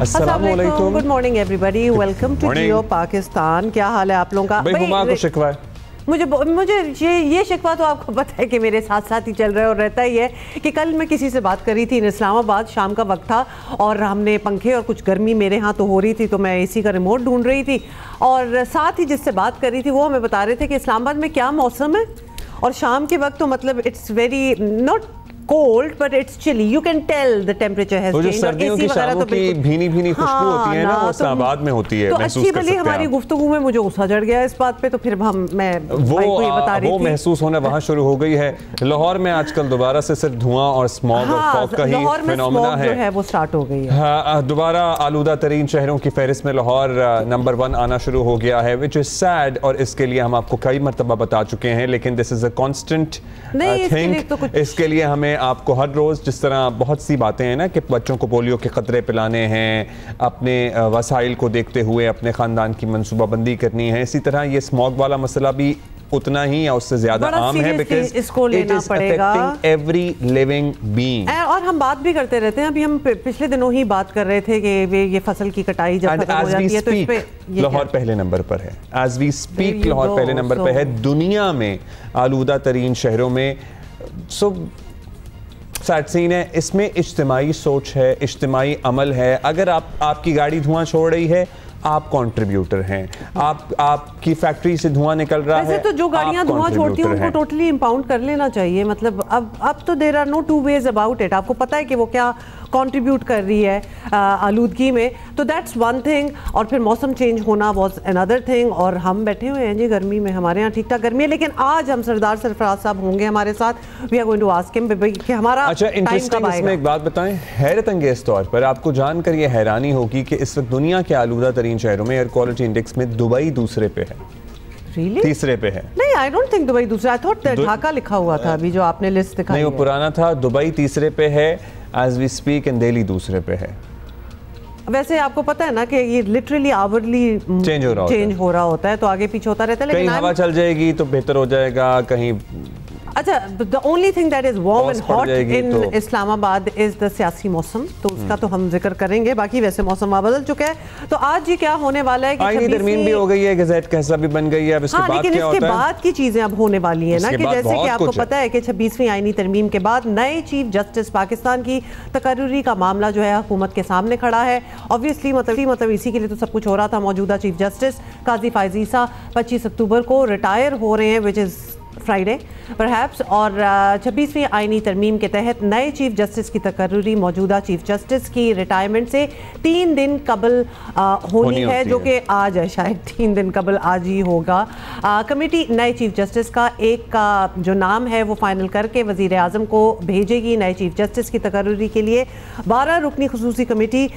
अस्सलामुअलैकुम, good morning everybody, welcome to Geo Pakistan. क्या हाल है आप लोगों का? भाई हुमा को शिकवा है मुझे ये शिकवा तो आपको पता है कि मेरे साथ साथ ही चल रहा है और रहता ही है कि कल मैं किसी से बात कर रही थी इस्लामाबाद, शाम का वक्त था और हमने पंखे और कुछ गर्मी मेरे यहाँ तो हो रही थी, तो मैं एसी का रिमोट ढूंढ रही थी और साथ ही जिससे बात कर रही थी वो हमें बता रहे थे कि इस्लामाबाद में क्या मौसम है और शाम के वक्त तो मतलब it's very not cold but it's chilly, you can tell the temperature has changed। सर्दियों की शामों की भीनी भीनी खुशबू होती है ना, वो इस्लामाबाद में होती है, तो अच्छी भली हमारी गुफ्तगू में मुझे गुस्सा चढ़ गया इस बात पे, तो फिर मैं वो महसूस होना वहाँ शुरू हो गई है। लाहौर में आजकल दोबारा से सिर्फ धुआं और स्मॉग और फॉग का ही फिनोमेना है, वो स्टार्ट हो गई है। दोबारा आलूदा तरीन शहरों की फहरिस्त में लाहौर नंबर 1 आना शुरू हो गया है, विच इज सैड, और इसके लिए हम आपको कई मरतबा बता चुके हैं, लेकिन this is a constant thing. इसके लिए हमें आपको हर रोज़, जिस तरह बहुत सी बातें हैं ना कि बच्चों को पोलियो के ख़तरे पिलाने हैं, अपने वसाइल को देखते हुए अपने ख़ानदान की मनसूबाबंदी करनी है, इसी तरह ये स्मॉग वाला मसला भी उतना ही या उससे ज्यादा आम है, बिकॉज़ इसको लेना पड़ेगा एवरी लिविंग बीइंग। और हम बात भी करते रहते हैं, अभी हम पिछले दिनों ही बात कर रहे थे कि ये फसल की कटाई जब खत्म हो जाती है तो इस पे लाहौर पहले नंबर पर है। एज वी स्पीक लाहौर पहले नंबर पर है दुनिया में आलूदा तरीन शहरों में। सो सैड सीन है, इसमें इज्तिमाई सोच है, इज्तिमाई अमल है। अगर आपकी गाड़ी धुआं छोड़ रही है, आप कंट्रीब्यूटर हैं। आपकी फैक्ट्री से धुआं निकल रहा है, तो जो गाड़ियां धुआं छोड़ती हैं उनको टोटली इंपाउंड कर लेना चाहिए। मतलब अब तो there are no two ways about it. आपको पता है कि वो क्या कंट्रीब्यूट कर रही है आलूदगी में, तो दैट्स वन थिंग। और फिर मौसम चेंज होना वाज अनदर थिंग। और हम बैठे हुए हैं जी गर्मी में, हमारे यहाँ ठीक ठाक गर्मी है, लेकिन आज हम सरदार सरफराज साहब होंगे हमारे साथ। We are going to ask him कि हमारा अच्छा इंटरेस्टिंग इसमें एक बात बताएं, हैरत अंगेज तौर पर आपको जानकर ये हैरानी होगी कि इस वक्त दुनिया के आलूदा तरीन शहरों में एयर क्वालिटी इंडेक्स में दुबई दूसरे पे है। Really? तीसरे पे है। नहीं, आई डोंट थिंक दुबई दूसरा, आई थॉट ढाका लिखा हुआ था अभी जो आपने लिस्ट दिखाई। नहीं, वो पुराना था। दुबई तीसरे पे है as we speak, and Delhi दूसरे पे है। वैसे आपको पता है ना कि ये लिटरली आवरली चेंज हो रहा होता है, तो आगे पीछे होता रहता है। कहीं हवा चल जाएगी तो बेहतर हो जाएगा, कहीं अच्छा the only thing that is warm and hot in Islamabad is the सियासी मौसम, तो उसका तो हम जिक्र करेंगे। बाकी वैसे मौसम वहाँ बदल चुका है। तो आज ये क्या होने वाला है कि आईनी तरमीम भी हो गई है, गज़ेट का हिस्सा भी बन गई है। अब इसके बाद क्या होता है? बाद की चीजें अब होने वाली है ना, कि जैसे कि आपको पता है कि 26वीं आईनी तरमीम के बाद नए चीफ जस्टिस पाकिस्तान की तकर्रुरी का मामला जो है हुकूमत के सामने खड़ा है। ऑब्वियसली मतलब इसी के लिए तो सब कुछ हो रहा था। मौजूदा चीफ जस्टिस काजी फायज़ ईसा 25 अक्टूबर को रिटायर हो रहे हैं, विच इज़ फ्राइडे परहैप्स। और 26वीं आईनी तरमीम के तहत नए चीफ जस्टिस की तकर्रुरी मौजूदा चीफ जस्टिस की रिटायरमेंट से 3 दिन कबल होनी है, जो कि आज है, शायद 3 दिन कबल आज ही होगा। कमेटी नए चीफ जस्टिस का एक का जो नाम है वो फाइनल करके वज़ीर आज़म को भेजेगी। नए चीफ जस्टिस की तकर्रुरी के लिए 12 रुकनी खुसूसी कमेटी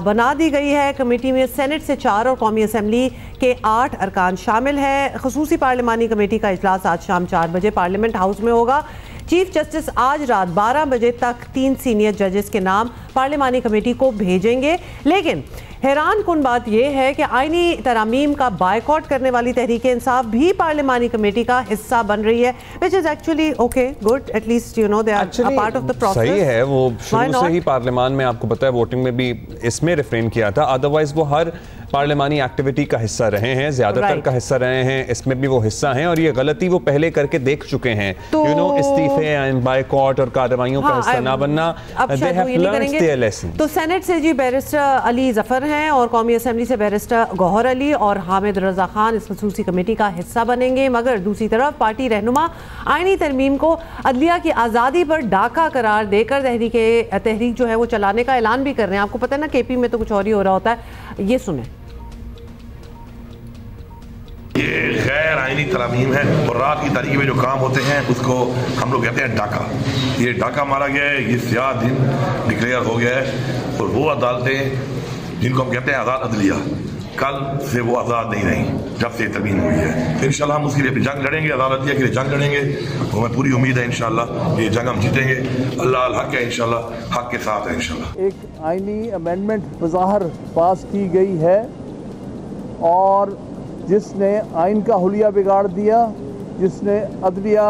बना दी गई है। कमेटी में सेनेट से 4 और कौमी असम्बली के 8 अरकान शामिल है। खुसूसी पार्लिमानी कमेटी का इजलास आज शाम 4 बजे पार्लियामेंट हाउस में होगा। चीफ जस्टिस आज रात 12 बजे तक 3 सीनियर जजेस के नाम पार्लिमानी कमेटी को भेजेंगे। लेकिन हैरान कुन बात यह है कि आईनी तरामीम का बायकॉट करने वाली तहरीक इंसाफ भी पार्लिमानी कमेटी का हिस्सा बन रही है, which is actually okay, good, at least you know they are a part of the process. सही है, वो शुरू से ही पार्लियामान में आपको पता है वोटिंग में भी इसमें रिफ्रेन किया था। अदरवाइज वो हर पार्लियामानी एक्टिविटी का हिस्सा रहे हैं, ज्यादातर का हिस्सा रहे हैं, इसमें भी वो हिस्सा हैं। और ये गलती वो पहले करके देख चुके हैं, यू नो, इस्तीफे एंड बायकॉट और कार्रवाइयों का हिस्सा ना बनना। They have learned there lesson. तो सेनेट से जी बैरिस्टर अली जफर हैं और कौमी असेंबली से बैरिस्टर गौहर अली और हामिद रजा खान इस खसूसी कमेटी का हिस्सा बनेंगे। मगर दूसरी तरफ पार्टी रहनुमा आईनी तरमीम को अदलिया की आज़ादी पर डाका करार देकर तहरीक जो है वो चलाने का ऐलान भी कर रहे हैं। आपको पता है ना, केपी में तो कुछ और ही हो रहा होता है। ये सुने, ये गैर आईनी तरामीम है और रात की तारीख में जो काम होते हैं उसको हम लोग कहते हैं डाका। ये डाका मारा गया है, ये स्याह दिन डिक्लेयर हो गया है और वो अदालतें जिनको हम कहते हैं आज़ाद अदलिया, कल से वो आज़ाद नहीं रही जब से तरमीम हुई है। तो इंशाल्लाह हम उसके लिए जंग लड़ेंगे, आज़ाद अदलिया के लिए जंग लड़ेंगे और हमें पूरी उम्मीद है इंशाल्लाह ये जंग हम जीतेंगे। अल्लाह अल हक है, इंशाल्लाह हक के साथ है इंशाल्लाह। एक आईनी अमेंडमेंट बज़ाहिर पास की गई है और जिसने आइन का हुलिया बिगाड़ दिया, जिसने अदलिया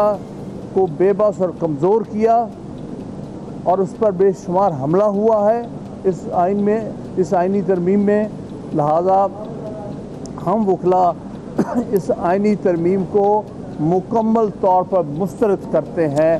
को बेबस और कमज़ोर किया और उस पर बेशुमार हमला हुआ है। इस आइन में इस आइनी तरमीम में, लिहाजा हम वकला इस आइनी तरमीम को मुकम्मल तौर पर मुस्तरद करते हैं।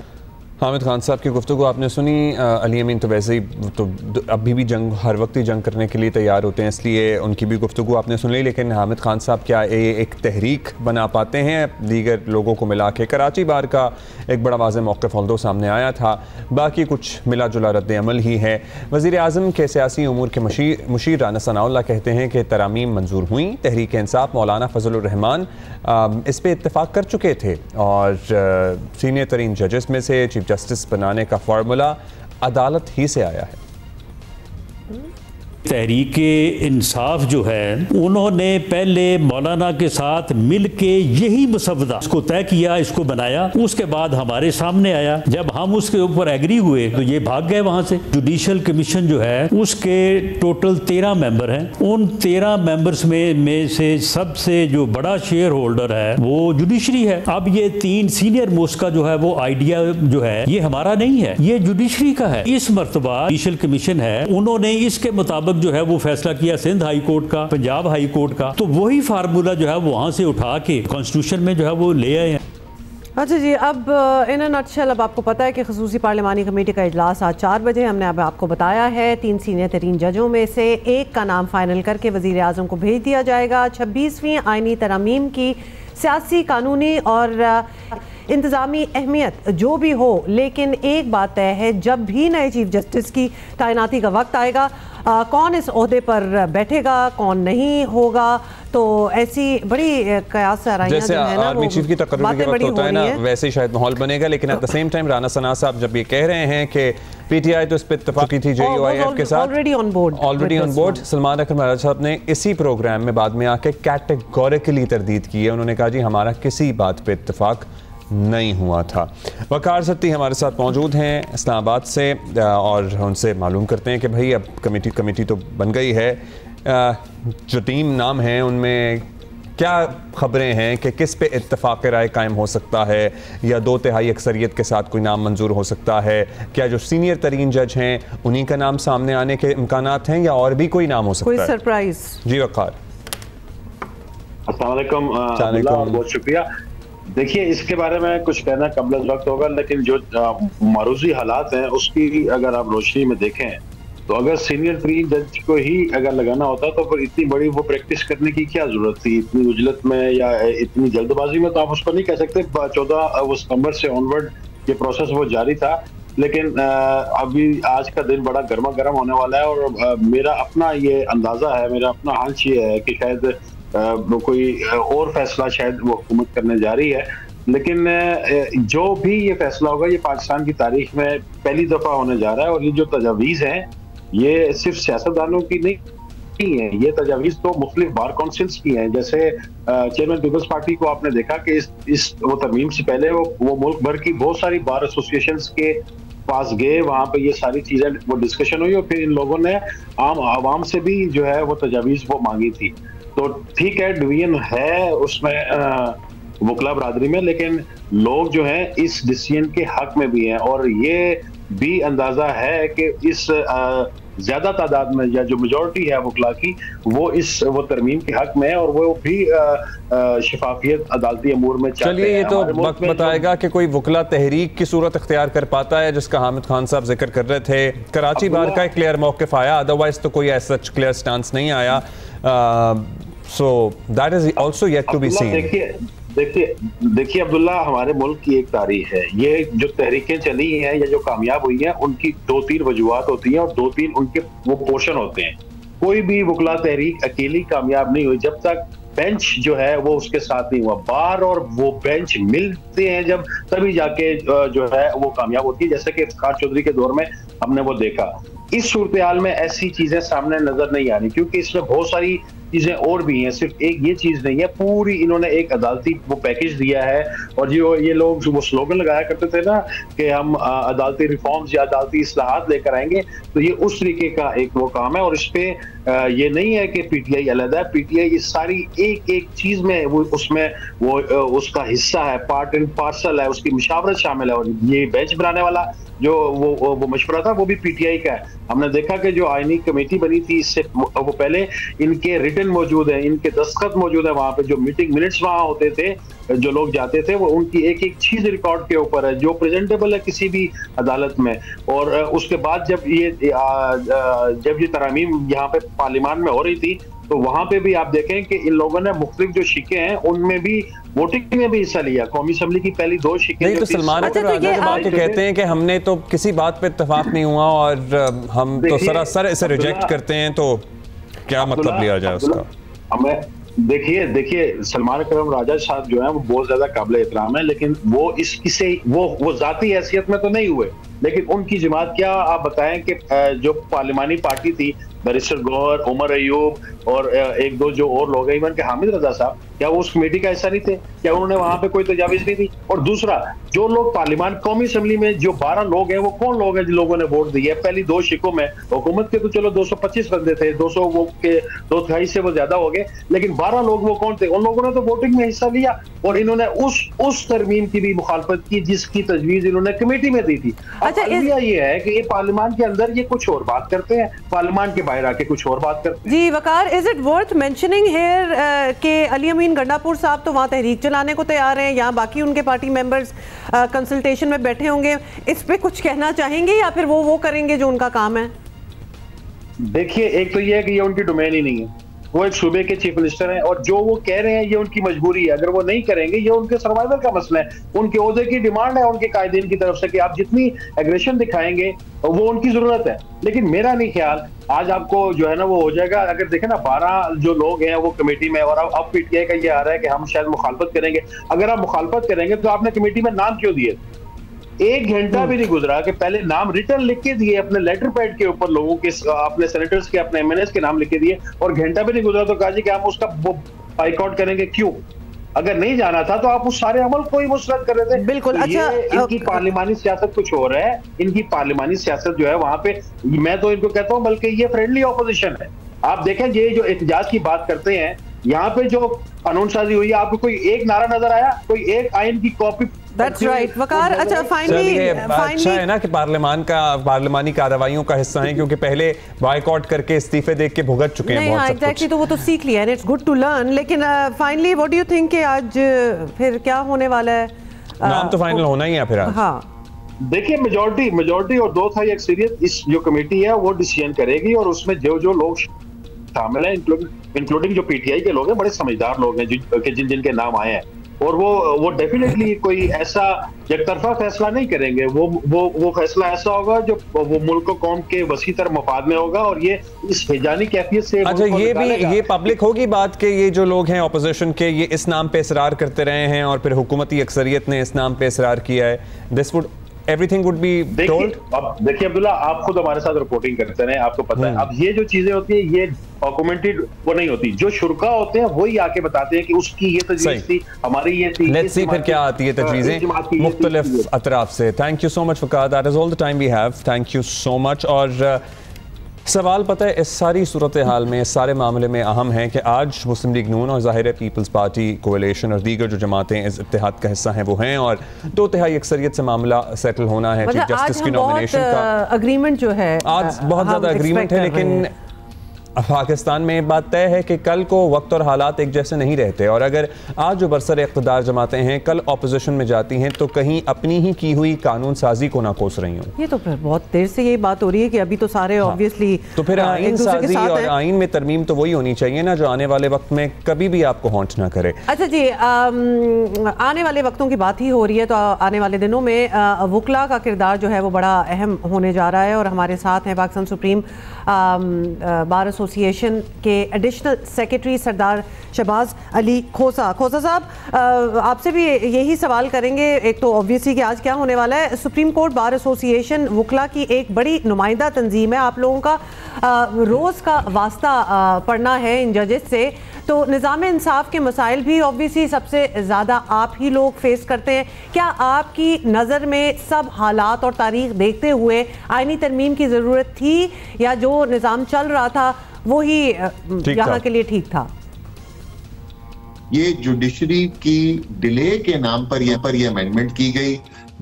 हामिद खान साहब की गुफ्तगू आपने सुनी। अली अमीन तो वैसे ही तो अभी भी जंग, हर वक्त ही जंग करने के लिए तैयार होते हैं, इसलिए उनकी भी गुफ्तगू आपने सुन ली। लेकिन हामिद खान साहब क्या एक तहरीक बना पाते हैं दीगर लोगों को मिला के? कराची बार का एक बड़ा वाज़ेह मौक़िफ़ ऑल्दो सामने आया था, बाकी कुछ मिला जुला रद्द अमल ही है। वज़ीर आज़म के सियासी उमूर के मुशीर राना सनाउल्लाह कहते हैं कि तरामीम मंजूर हुई। तहरीक इंसाफ मौलाना फजलुर रहमान इस पर इत्तफ़ाक़ कर चुके थे और सीनियर तरीन जजेस में से चीफ जस्टिस बनाने का फार्मूला अदालत ही से आया है। तहरीक इंसाफ जो है उन्होंने पहले मौलाना के साथ मिल के यही मसवदा इसको तय किया, इसको बनाया, उसके बाद हमारे सामने आया। जब हम उसके ऊपर एग्री हुए तो ये भाग गए वहां से। जुडिशल कमीशन जो है उसके टोटल 13 मेंबर हैं। उन 13 मेंबर्स में से सबसे जो बड़ा शेयर होल्डर है वो जुडिशरी है। अब ये 3 सीनियर मोस्ट का जो है वो आइडिया जो है ये हमारा नहीं है, ये जुडिशरी का है। इस मर्तबा जुडिशल कमीशन है, उन्होंने इसके मुताबिक जो है वो फैसला किया सिंध हाई कोर्ट का, पंजाब हाई कोर्ट का, तो वही फार्मूला जो है वहां से उठा के कॉन्स्टिट्यूशन में जो है वो ले आए हैं। अच्छा जी, अब इन अ नटशेल अब आपको पता है कि खसूसी पार्लिमानी कमेटी का इजलास आज 4 बजे हमने अब आपको बताया है। 3 सीनियर तरीन जजों में से एक का नाम फाइनल करके वज़ीर आज़म को भेज दिया जाएगा। 26वीं आइनी तरामीम की सियासी, कानूनी और इंतज़ामी अहमियत जो भी हो, लेकिन एक बात तय है, जब भी नए चीफ जस्टिस की तैनाती का वक्त आएगा, कौन इस ओहदे पर बैठेगा, कौन नहीं होगा, तो ऐसी बड़ी कयास जैसे आर्मी चीफ की तकर्री के वक्त होता है ना, वैसे ही शायद माहौल बनेगा। लेकिन at the same time Rana Sana साहब जब ये कह रहे हैं कि पीटीआई तो इस पर इत्तेफाक की थी JUIF के साथ, ऑलरेडी ऑन बोर्ड, सलमान अकरम महाराज साहब ने इसी प्रोग्राम में बाद में आके कैटेगोरिकली तरदीद की है। उन्होंने कहा जी हमारा किसी बात पे इत्तेफाक नहीं हुआ था। वकार सत्ती हमारे साथ मौजूद हैं इस्लामाबाद से और उनसे मालूम करते हैं कि भाई अब कमेटी तो बन गई है, जो टीम नाम है उनमें क्या खबरें हैं कि किस पे इत्तेफाक राय कायम हो सकता है, या 2/3 अक्सरियत के साथ कोई नाम मंजूर हो सकता है? क्या जो सीनियर तरीन जज हैं उन्हीं का नाम सामने आने के इम्कानात हैं या और भी कोई नाम हो सकता है? कोई सरप्राइज? जी वकार, अस्सलाम वालेकुम, बहुत शुक्रिया। देखिए, इसके बारे में कुछ कहना कबल वक्त होगा, लेकिन जो मारूजी हालात हैं उसकी अगर आप रोशनी में देखें तो अगर सीनियर तरीन जज को ही अगर लगाना होता तो फिर इतनी बड़ी वो प्रैक्टिस करने की क्या जरूरत थी, इतनी उजलत में या इतनी जल्दबाजी में? तो आप उसको नहीं कह सकते। 14 सितंबर से ऑनवर्ड ये प्रोसेस वो जारी था, लेकिन अभी आज का दिन बड़ा गर्मा गर्म होने वाला है और मेरा अपना ये अंदाजा है, मेरा अपना हांच ये है कि शायद कोई और फैसला शायद वो हुकूमत करने जा रही है। लेकिन जो भी ये फैसला होगा ये पाकिस्तान की तारीख में पहली दफा होने जा रहा है। और ये जो तजावीज़ हैं ये सिर्फ सियासतदानों की नहीं है, ये तजावीज़ तो मुख्तलिफ बार काउंसिल्स की हैं। जैसे चेयरमैन पीपल्स पार्टी को आपने देखा कि इस वो तरमीम से पहले वो मुल्क भर की बहुत सारी बार एसोसिएशंस के पास गए, वहाँ पे ये सारी चीजें वो डिस्कशन हुई और फिर इन लोगों ने आम आवाम से भी जो है वो तजावीज़ वो मांगी थी। तो ठीक है, डिवीजन है उसमें वकला बरादरी में, लेकिन लोग जो हैं इस डिसीजन के हक में भी हैं और ये भी अंदाजा है कि इस ज्यादा तादाद में या जो मेजॉरिटी है वकला की वो तरमीम के हक में है और वो भी शफाफियत अदालती अमूर में चाहते हैं। चलिए, ये तो वक्त बताएगा कि कोई वकला तहरीक की सूरत इख्तियार कर पाता है, जिसका हामिद खान साहब जिक्र कर रहे थे। कराची बार का एक क्लियर मौक़िफ़ आया, अदरवाइज तो कोई ऐसा क्लियर स्टांस नहीं आया। So that is also yet to be seen. देखिए अब्दुल्ला, हमारे मुल्क की एक तारीख है। ये जो तहरीकें चली हैं या जो कामयाब हुई हैं उनकी 2-3 वजूहात होती हैं और 2-3 उनके वो पोर्शन होते हैं। कोई भी वकला तहरीक अकेली कामयाब नहीं हुई जब तक बेंच जो है वो उसके साथ नहीं हुआ। बार और वो बेंच मिलते हैं जब, तभी जाके जो है वो कामयाब होती है। जैसे कि इफ्तिखार चौधरी के दौर में हमने वो देखा। इस सूरत हाल में ऐसी चीजें सामने नजर नहीं आ रही क्योंकि इसमें बहुत सारी चीजें और भी हैं, सिर्फ एक ये चीज नहीं है। पूरी इन्होंने एक अदालती वो पैकेज दिया है और जो ये लोग जो वो स्लोगन लगाया करते थे ना कि हम अदालती रिफॉर्म्स या अदालती इस्लाहात लेकर आएंगे, तो ये उस तरीके का एक वो काम है। और इस पे ये नहीं है कि पीटीआई अलग है, पीटीआई इस सारी एक चीज में वो उसमें वो उसका हिस्सा है, पार्ट एंड पार्सल है, उसकी मुशावरत शामिल है। और ये बेंच बनाने वाला जो वो मशवरा था वो भी पीटीआई का है। हमने देखा कि जो आईनी कमेटी बनी थी इससे वो पहले इनके रिटन मौजूद है, इनके दस्तखत मौजूद है, वहां पे जो मीटिंग मिनट्स वहां होते थे, जो लोग जाते थे, वो उनकी एक एक चीज रिकॉर्ड के ऊपर है जो प्रेजेंटेबल है किसी भी अदालत में। और उसके बाद जब ये तरामीम यहाँ पे पार्लियामान में हो रही थी तो वहां पे भी आप देखें कि इन लोगों ने मुख्तलिफ जो शिके हैं उनमें भी वोटिंग में भी हिस्सा लिया। कौमी असेंबली की पहली 2 शिके नहीं तो सलमान कहते हैं कि हमने तो किसी बात पे इत्तेफाक नहीं हुआ और हम तो सरासर इसे रिजेक्ट करते हैं, तो क्या मतलब लिया जाए उसका? हमें देखिए सलमान करम राजा साहब जो है वो बहुत ज्यादा काबिल एहतराम है, लेकिन वो इससे वो जाती हैसियत में तो नहीं हुए, लेकिन उनकी जमात क्या आप बताएं कि जो पार्लिमानी पार्टी थी, बैरिस्टर गौहर, उमर अयूब और एक दो जो और लोग हैं, इवन के हामिद रजा साहब, क्या वो उस कमेटी का हिस्सा नहीं थे? क्या उन्होंने वहां पे कोई तजावीज नहीं दी? और दूसरा, जो लोग पार्लियामान कौमी असेंबली में जो 12 लोग हैं वो कौन लोग हैं जिन लोगों ने वोट दिए? पहली 2 शिकों में हुकूमत के तो चलो 225 बंदे थे, 200 वो के 2/3 से वो ज्यादा हो गए, लेकिन 12 लोग वो कौन थे? उन लोगों ने तो वोटिंग में हिस्सा लिया और इन्होंने उस तरमीम की भी मुखालफत की जिसकी तजवीज इन्होंने कमेटी में दी थी। अच्छा, ये है कि ये पार्लियामान के अंदर ये कुछ और बात करते हैं, पार्लियामान के बाहर आके कुछ और बात करते हैं। जी Waqar, is it worth mentioning here के अली अमीन गंडापुर साहब तो वहां तहरीक चलाने को तैयार हैं, यहाँ बाकी उनके पार्टी मेंबर्स कंसल्टेशन में बैठे होंगे, इस पे कुछ कहना चाहेंगे या फिर वो करेंगे जो उनका काम है? देखिए, एक तो ये है कि ये उनकी डोमेन ही नहीं है, वो एक सूबे के चीफ मिनिस्टर हैं और जो वो कह रहे हैं ये उनकी मजबूरी है, अगर वो नहीं करेंगे ये उनके सर्वाइवल का मसला है, उनके ओहदे की डिमांड है उनके कायदीन की तरफ से कि आप जितनी एग्रेशन दिखाएंगे वो उनकी जरूरत है। लेकिन मेरा नहीं ख्याल आज आपको जो है ना वो हो जाएगा। अगर देखें ना 12 जो लोग हैं वो कमेटी में, और अब पीटीआई का ये आ रहा है कि हम शायद मुखालफत करेंगे। अगर आप मुखालफत करेंगे तो आपने कमेटी में नाम क्यों दिए? 1 घंटा भी नहीं गुजरा कि पहले नाम रिटर्न लिख के दिए अपने लेटर पैड के ऊपर, लोगों के अपने सेनेटर्स के अपने एमएनएस के नाम लिख के दिए, और घंटा भी नहीं गुजरा तो कहा जी कि हम उसका बाइकआउट करेंगे। क्यों? अगर नहीं जाना था तो आप उस सारे अमल को ही मुस्तरद कर रहे थे। बिल्कुल। तो अच्छा, इनकी पार्लियामानी सियासत कुछ और है, इनकी पार्लियामानी सियासत जो है वहां पे मैं तो इनको कहता हूं बल्कि ये फ्रेंडली ऑपोजिशन है। आप देखें ये जो एहतजाज की बात करते हैं, यहाँ पे जो कानून साजी हुई है, आपको कोई एक नारा नजर आया? कोई एक आइन की कॉपी? That's right, वकार। अच्छा, फाइनली अच्छा है ना कि पार्लियामानी कार्रवाइयों का हिस्सा है, क्योंकि पहले बायकॉट करके इस्तीफे देख के भुगत चुके हैं बहुत सब कुछ। तो वो तो सीख लिया है, इट्स गुड टू लर्न। लेकिन finally what do you think कि आज फिर क्या होने वाला है? नाम तो फाइनल होना ही है फिर आज। हाँ, देखिए मेजॉरिटी और 2/3 अक्सरियत इस जो कमेटी है वो डिसीजन करेगी, और उसमें जो लोग शामिल हैं इंक्लूडिंग जो पीटीआई के लोग हैं, बड़े समझदार लोग हैं जिनके नाम आए हैं, और वो डेफिनेटली कोई ऐसा एकतरफा फैसला नहीं करेंगे। वो फैसला ऐसा होगा जो वो मुल्क को कौम के वसीतर मफाद में होगा, और ये इस हिजानी कैफियत से। अच्छा, ये पब्लिक होगी बात के ये जो लोग हैं ऑपोजिशन के, ये इस नाम पे इसरार करते रहे हैं और फिर हुकूमती अक्सरियत ने इस नाम पे इसरार किया है। This would everything would be told. अब देखिए अब्दुल्ला, आप खुद हमारे साथ रिपोर्टिंग करते हैं, आपको पता है। अब ये जो चीजें होती है ये डॉक्यूमेंटेड वो नहीं होती, जो शुरा होते हैं वही आके बताते हैं कि उसकी ये तजवीज थी, हमारी ये थी। लेट्स सी फिर क्या आती है तजवीजें मुख्तलिफ अतराफ से। थैंक यू सो मच फकात, that is all the time we have. Thank you so much. और सवाल पता है इस सारी सूरत हाल में, इस सारे मामले में अहम है कि आज मुस्लिम लीग नून और ज़ाहिर है पीपल्स पार्टी कोalition और दीगर जो जमातें इस इत्तेहाद का हिस्सा हैं वो हैं, और 2/3 अक्सरियत से मामला सेटल होना है। चीफ जस्टिस की नॉमिनेशन का अग्रीमेंट जो है, आज बहुत ज़्यादा अग्रीमेंट है, लेकिन पाकिस्तान में बात तय है कि कल को वक्त और हालात एक जैसे नहीं रहते, और अगर आज जो बरसर इक़्तिदार जमातें हैं कल अपोजिशन में जाती हैं तो कहीं अपनी ही की हुई कानून साजी को ना कोस रही हूँ। ये तो फिर बहुत देर से ये बात हो रही है कि अभी तो सारे ऑब्वियसली तो फिर आइन साजी और आइन में तरमीम तो वही होनी चाहिए ना जो आने वाले वक्त में कभी भी आपको हॉन्ट ना करे। अच्छा जी, आने वाले वक्तों की बात ही हो रही है, तो आने वाले दिनों में वकला का किरदार जो है वो बड़ा अहम होने जा रहा है, और हमारे साथ हैं पाकिस्तान सुप्रीम बार एसोसिएशन के एडिशनल सेक्रेटरी सरदार शहबाज अली खोसा। खोसा साहब, आपसे भी यही सवाल करेंगे। एक तो ऑब्वियसली कि आज क्या होने वाला है, सुप्रीम कोर्ट बार एसोसिएशन वकला की एक बड़ी नुमाइंदा तंजीम है, आप लोगों का रोज़ का वास्ता पढ़ना है इन जजेस से, तो निज़ाम इंसाफ के मसाइल भी ऑब्वियसली सबसे ज़्यादा आप ही लोग फेस करते हैं। क्या आपकी नज़र में सब हालात और तारीख देखते हुए आईनी तरमीम की ज़रूरत थी, या जो निज़ाम चल रहा था वो ही यहाँ के लिए ठीक था? ये जुडिशरी की डिले के नाम पर ये अमेंडमेंट की गई।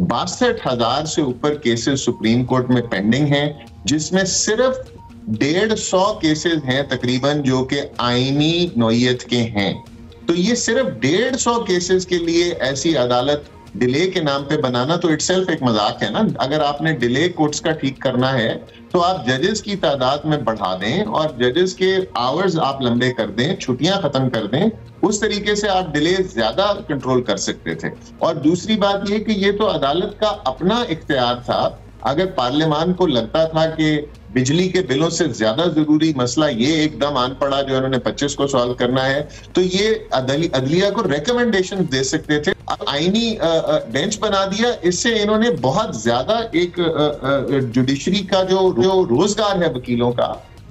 62,000 से ऊपर केसेस सुप्रीम कोर्ट में पेंडिंग हैं। जिसमें सिर्फ 150 केसेस हैं तकरीबन जो कि आईनी नौयत के हैं। तो ये सिर्फ 150 केसेस के लिए ऐसी अदालत डिले के नाम पे बनाना तो इटसेल्फ एक मजाक है ना। अगर आपने डिले कोर्ट्स का ठीक करना है तो आप जजेस की तादाद में बढ़ा दें और जजेस के आवर्स आप लंबे कर दें, छुट्टियां खत्म कर दें। उस तरीके से आप डिले ज्यादा कंट्रोल कर सकते थे। और दूसरी बात यह कि ये तो अदालत का अपना इख्तियार था। अगर पार्लियामान को लगता था कि बिजली के बिलों से ज्यादा जरूरी मसला ये एकदम आन पड़ा जो इन्होंने 25 को सॉल्व करना है, तो ये अदलिया को रिकमेंडेशन दे सकते थे। आईनी बेंच बना दिया। इससे इन्होंने बहुत ज्यादा एक जुडिशरी का जो रोजगार है वकीलों का,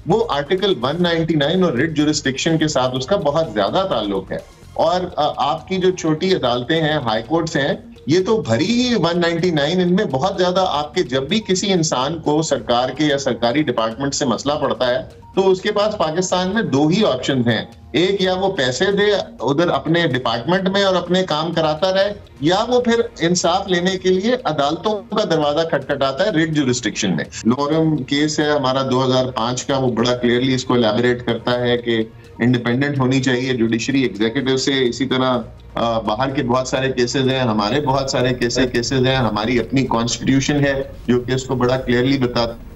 वो आर्टिकल 199 और रिट जुरिस्डिक्शन के साथ उसका बहुत ज्यादा ताल्लुक है। और आपकी जो छोटी अदालतें हैं, हाई कोर्ट्स हैं, ये तो भरी ही 199। इनमें बहुत ज्यादा आपके जब भी किसी इंसान को सरकार के या सरकारी डिपार्टमेंट से मसला पड़ता है तो उसके पास पाकिस्तान में 2 ही ऑप्शन हैं। एक, या वो पैसे दे उधर अपने डिपार्टमेंट में और अपने काम कराता रहे, या वो फिर इंसाफ लेने के लिए अदालतों का दरवाजा खटखटाता है रिट जुरिस्डिक्शन में। लोरम केस है हमारा 2005 का, वो बड़ा क्लियरली इसको एलैबोरेट करता है कि इंडिपेंडेंट होनी चाहिए जुडिशरी एग्जीक्यूटिव से। इसी तरह बाहर के बहुत सारे केसेस हैं, हमारे बहुत सारे केसेस हैं। हमारी अपनी कॉन्स्टिट्यूशन है जो कि इसको बड़ा क्लियरली बताता है।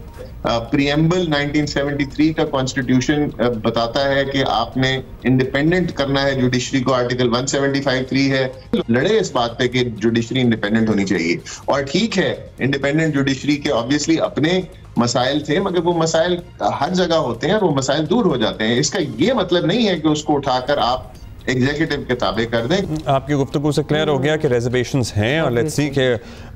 प्रीएम्बल 1973 का कॉन्स्टिट्यूशन बताता है कि आपने इंडिपेंडेंट करना है जुडिशरी को। आर्टिकल 175(3) है, लड़े इस बात पे कि जुडिशरी इंडिपेंडेंट होनी चाहिए। और ठीक है, इंडिपेंडेंट जुडिशरी के ऑब्वियसली अपने मसाइल थे, मगर वो मसाइल हर जगह होते हैं और वो मसाइल दूर हो जाते हैं। इसका ये मतलब नहीं है कि उसको उठाकर आप एग्जीक्यूटिव के ताबे कर दें। आपकी गुफ्तगू से क्लियर हो गया कि रिजर्वेशंस हैं और लेट्स सी कि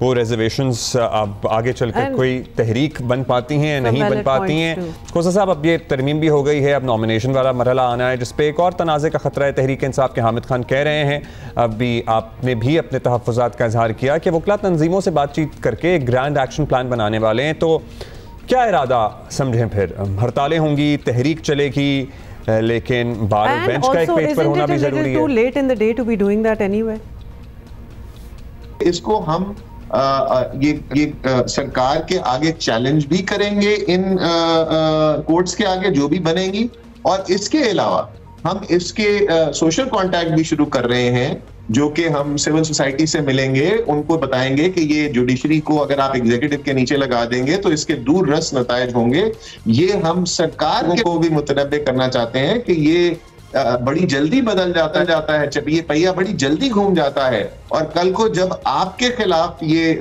वो रिजर्वेशंस अब आगे चलकर कोई तहरीक बन पाती हैं या नहीं बन पाती हैं। खोसा साहब, अब ये तरमीम भी हो गई है, अब नॉमिनेशन वाला मरहला आना है जिस पे एक और तनाज़े का खतरा है। तहरीक इंसाफ के हामिद खान कह रहे हैं, अभी आपने भी अपने तहफ़्फ़ुज़ात का इजहार किया कि वकला तंजीमों से बातचीत करके एक ग्रैंड एक्शन प्लान बनाने वाले हैं। तो क्या इरादा समझें, फिर हड़तालें होंगी, तहरीक चलेगी, लेकिन बार बेंच का एक पेज पर होना भी जरूरी है। late in the day to be doing that anyway? इसको हम ये सरकार के आगे चैलेंज भी करेंगे, इन कोर्ट्स के आगे जो भी बनेगी। और इसके अलावा हम इसके सोशल कॉन्टैक्ट भी शुरू कर रहे हैं, जो कि हम सिविल सोसाइटी से मिलेंगे, उनको बताएंगे कि ये जुडिशरी को अगर आप एग्जीक्यूटिव के नीचे लगा देंगे तो इसके दूर रस नतायज होंगे। ये हम सरकार को भी मुतनब्बे करना चाहते हैं कि ये बड़ी जल्दी बदल जाता है, जब ये पहिया बड़ी जल्दी घूम जाता है। और कल को जब आपके खिलाफ ये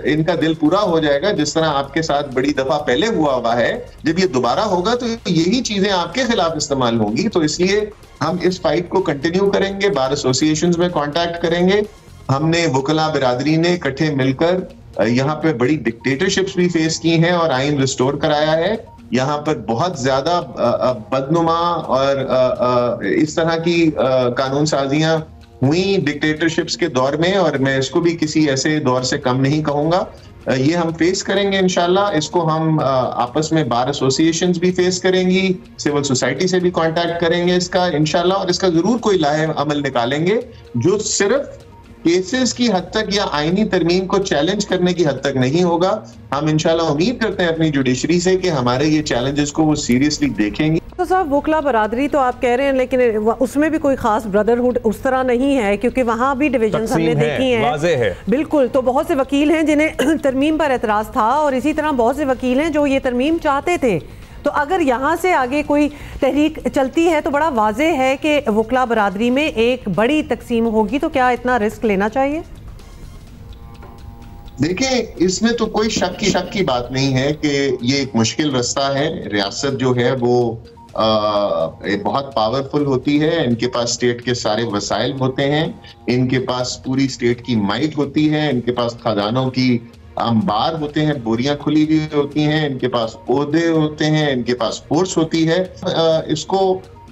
इनका दिल पूरा हो जाएगा, जिस तरह आपके साथ बड़ी दफा पहले हुआ है, जब ये दोबारा होगा तो यही चीजें आपके खिलाफ इस्तेमाल होंगी। तो इसलिए हम इस फाइट को कंटिन्यू करेंगे, बार एसोसिएशंस में कांटेक्ट करेंगे। हमने वकला बिरादरी ने इकट्ठे मिलकर यहाँ पे बड़ी डिक्टेटरशिप्स भी फेस की हैं और आइन रिस्टोर कराया है। यहाँ पर बहुत ज्यादा बदनुमा और इस तरह की कानून साजियां हुई डिक्टेटरशिप्स के दौर में, और मैं इसको भी किसी ऐसे दौर से कम नहीं कहूंगा। ये हम फेस करेंगे इंशाल्लाह। इसको हम आपस में बार एसोसिएशंस भी फेस करेंगी, सिविल सोसाइटी से भी कांटेक्ट करेंगे इसका इंशाल्लाह, और इसका जरूर कोई लाहे अमल निकालेंगे जो सिर्फ केसेस की हद तक या आईनी तरमीम को चैलेंज करने की हद तक नहीं होगा। हम इंशाल्लाह उम्मीद करते हैं अपनी जुडिशरी से कि हमारे ये चैलेंजेस को वो सीरियसली देखेंगे। तो साहब, वकला बरादरी तो आप कह रहे हैं, लेकिन उसमें भी कोई खास ब्रदरहुड उस तरह नहीं है, क्योंकि वहाँ भी डिविजन हमने देखी हैं। बिल्कुल, तो बहुत से वकील हैं जिन्हें तरमीम पर एतराज़ था, और इसी तरह बहुत से वकील हैं जो ये तरमीम चाहते थे। तो अगर यहाँ से आगे कोई तहरीक चलती है तो बड़ा वाज़े है कि वकला बरादरी में एक बड़ी तकसीम होगी। तो क्या इतना रिस्क लेना चाहिए? देखिए, इसमें तो कोई शक की बात नहीं है कि ये एक मुश्किल रास्ता है। रियासत जो है वो बहुत पावरफुल होती है, इनके पास स्टेट के सारे वसाइल होते हैं, इनके पास पूरी स्टेट की माइट होती है, इनके पास खजानों की अंबार होते हैं, बोरियां खुली हुई होती हैं, इनके पास ओहदे होते हैं, इनके पास फोर्स होती है। इसको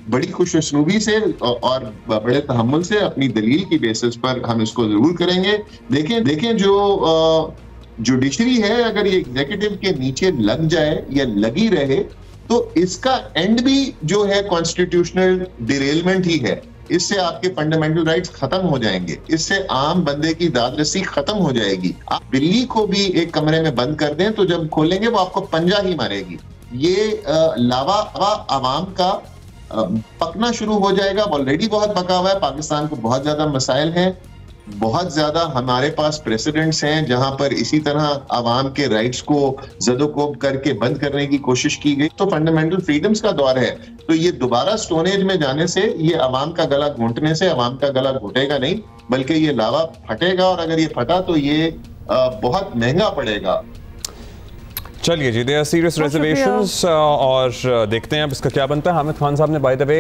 बड़ी खुशनुवी से और बड़े तहम्मुल से अपनी दलील की बेसिस पर हम इसको जरूर करेंगे। देखें जो जुडिशरी है, अगर ये एग्जीक्यूटिव के नीचे लग जाए या लगी रहे तो इसका एंड भी जो है कॉन्स्टिट्यूशनल डिरेलमेंट ही है। इससे आपके फंडामेंटल राइट्स खत्म हो जाएंगे, इससे आम बंदे की दादरसी खत्म हो जाएगी। आप बिल्ली को भी एक कमरे में बंद कर दें तो जब खोलेंगे वो आपको पंजा ही मारेगी। ये लावा आवाम का पकना शुरू हो जाएगा, ऑलरेडी बहुत पका हुआ है। पाकिस्तान को बहुत ज्यादा मसाइल हैं, बहुत ज्यादा हमारे पास प्रेसिडेंट्स हैं जहां पर इसी तरह आवाम के राइट्स को जदोकोब करके बंद करने की कोशिश की गई। तो फंडामेंटल फ्रीडम्स का दौर है, तो ये दोबारा स्टोन एज में जाने से, ये आवाम का गला घोंटने से आवाम का गला घोटेगा नहीं, बल्कि ये लावा फटेगा, और अगर ये फटा तो ये बहुत महंगा पड़ेगा। चलिए जी, दे आर सीरियस रिजर्वेशंस और देखते हैं अब इसका क्या बनता है। हामिद खान साहब ने बाय द वे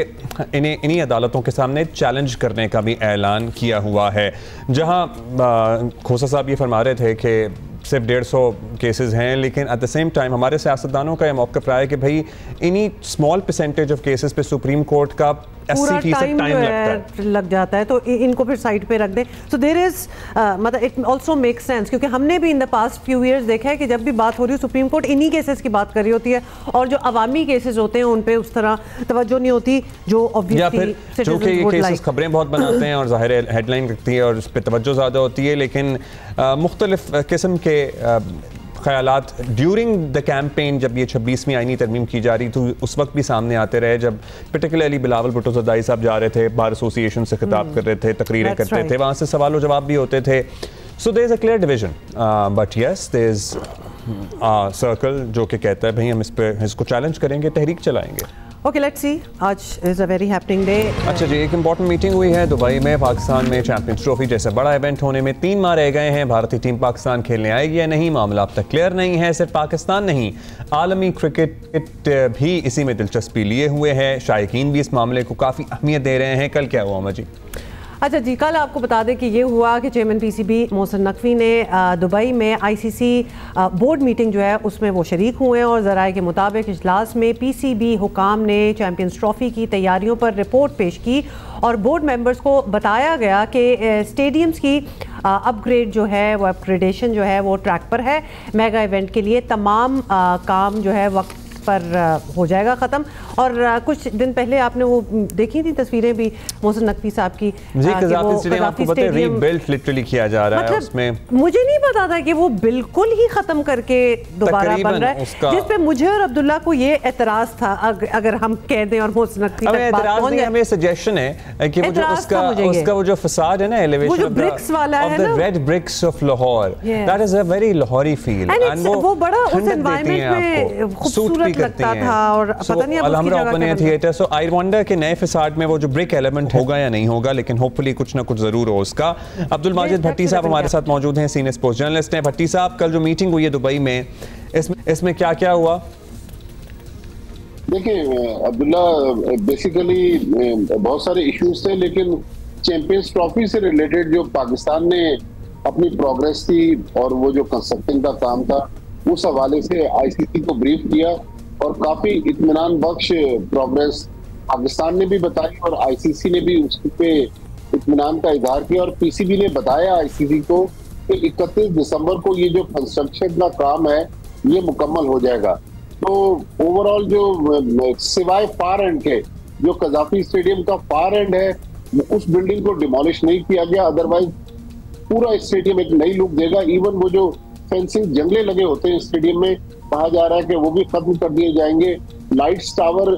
इन्हीं अदालतों के सामने चैलेंज करने का भी ऐलान किया हुआ है, जहां खोसा साहब ये फरमा रहे थे कि सिर्फ 150 केसेस हैं, लेकिन एट द सेम टाइम हमारे सियासतदानों का यह मौक़िफ़ रहा है कि भाई इन्हीं स्मॉल परसेंटेज ऑफ केसेस पे सुप्रीम कोर्ट का 80% टाइम लग जाता है, तो इनको फिर साइड पे रख दें। सो देयर इज मतलब इट आल्सो मेक्स सेंस, क्योंकि हमने भी in the past few years देखा है कि जब भी बात हो रही है सुप्रीम कोर्ट इन्हीं केसेस की बात कर रही होती है, और जो अवामी केसेस होते हैं उन पे उस तरह तवज्जो नहीं होती जो ऑब्वियसली चूंकि ये केसेस खबरें बहुत बनाते हैं और ज़ाहिर है हेडलाइन रखती है और उस पर तवज्जो ज़्यादा होती है, लेकिन मुख्तलिफ किस्म के ख्यालात ड्यूरिंग द कैंपेन जब ये 26वीं आईनी तरमीम की जा रही थी उस वक्त भी सामने आते रहे, जब पर्टिकुलरली बिलावल भुट्टो ज़रदारी साहब जा रहे थे, बार एसोसिएशन से खिताब कर रहे थे, तकरीरें करते थे, वहाँ से सवाल जवाब भी होते थे। So there is a clear division, but yes there is circle जो कि कहता है भाई हम इसको चैलेंज करेंगे, तहरीक चलाएंगे। ओके, लेट्स सी, आज is a very happening day. अच्छा जी, एक इंपॉर्टेंट मीटिंग हुई है दुबई में। पाकिस्तान में चैंपियंस ट्रॉफी जैसे बड़ा इवेंट होने में 3 माह रह गए हैं। भारतीय टीम पाकिस्तान खेलने आएगी या नहीं, मामला अब तक क्लियर नहीं है। सिर्फ पाकिस्तान नहीं, आलमी क्रिकेट भी इसी में दिलचस्पी लिए हुए है। शायकीन भी इस मामले को काफ़ी अहमियत दे रहे हैं। कल क्या हुआ अमर जी? अच्छा जी, कल आपको बता दें कि ये हुआ कि चेयरमैन पीसीबी मोहसिन नकवी ने दुबई में आईसीसी बोर्ड मीटिंग जो है उसमें वो शरीक हुए हैं, और ज़राए के मुताबिक इजलास में पीसीबी हुकाम ने चैंपियंस ट्रॉफी की तैयारियों पर रिपोर्ट पेश की, और बोर्ड मेंबर्स को बताया गया कि स्टेडियम्स की अपग्रेड जो है वो अपग्रेडेशन जो है वो ट्रैक पर है। मेगा इवेंट के लिए तमाम काम जो है वक्त पर हो जाएगा ख़त्म। और कुछ दिन पहले आपने वो देखी थी तस्वीरें भी मोहसिन नकवी साहब की, रीबिल्ड लिटरली किया जा रहा है उसमें। मुझे नहीं पता था कि वो बिल्कुल ही ख़त्म करके दोबारा बन रहा है, जिस पे मुझे और अब्दुल्ला को ये एतराज़ था। अगर हम कह दें और मोहसिन नकवी तक बात पहुंच जाए, हमें सजेशन है कि वो जो उसका वो जो फसाद है ना, एलिवेशन ऑफ ब्रिक्स वाला है ना, red bricks of Lahore, that is a very Lahori feel, and वो बड़ा उस एनवायरनमेंट में खूबसूरत लगता था, और पता नहीं अब थिएटर। सो आई वंडर कि नए फसाड में वो जो ब्रिक एलिमेंट होगा या नहीं होगा, लेकिन होपफुली कुछ ना कुछ जरूर हो उसका। अब्दुल माजिद भट्टी साहब हमारे साथ मौजूद हैं, सीनियर स्पोर्ट्स जर्नलिस्ट हैं। भट्टी साहब, कल जो मीटिंग हुई है दुबई में, इसमें क्या क्या हुआ? देखिए अब्दुल्ला, बेसिकली बहुत सारे इश्यूज थे, लेकिन चैंपियंस ट्रॉफी से रिलेटेड जो पाकिस्तान ने अपनी प्रोग्रेस थी और वो जो कंस्ट्रक्शन का काम था, उस हवाले से आईसीसी को ब्रीफ किया, और काफी इत्मीनान बख्श प्रोग्रेस पाकिस्तान ने भी बताई और आईसीसी ने भी उस पे इत्मीनान का इजहार किया। और पीसीबी ने बताया आईसीसी को कि 31 दिसंबर को ये जो कंस्ट्रक्शन का काम है ये मुकम्मल हो जाएगा। तो ओवरऑल जो सिवाय फार एंड के जो कजाफी स्टेडियम का फार एंड है उस बिल्डिंग को डिमोलिश नहीं किया गया, अदरवाइज पूरा स्टेडियम एक नई लुक देगा। इवन वो जो फेंसिंग जंगले लगे होते हैं स्टेडियम में, कहा जा रहा है कि वो भी खत्म कर दिए जाएंगे। लाइट्स टावर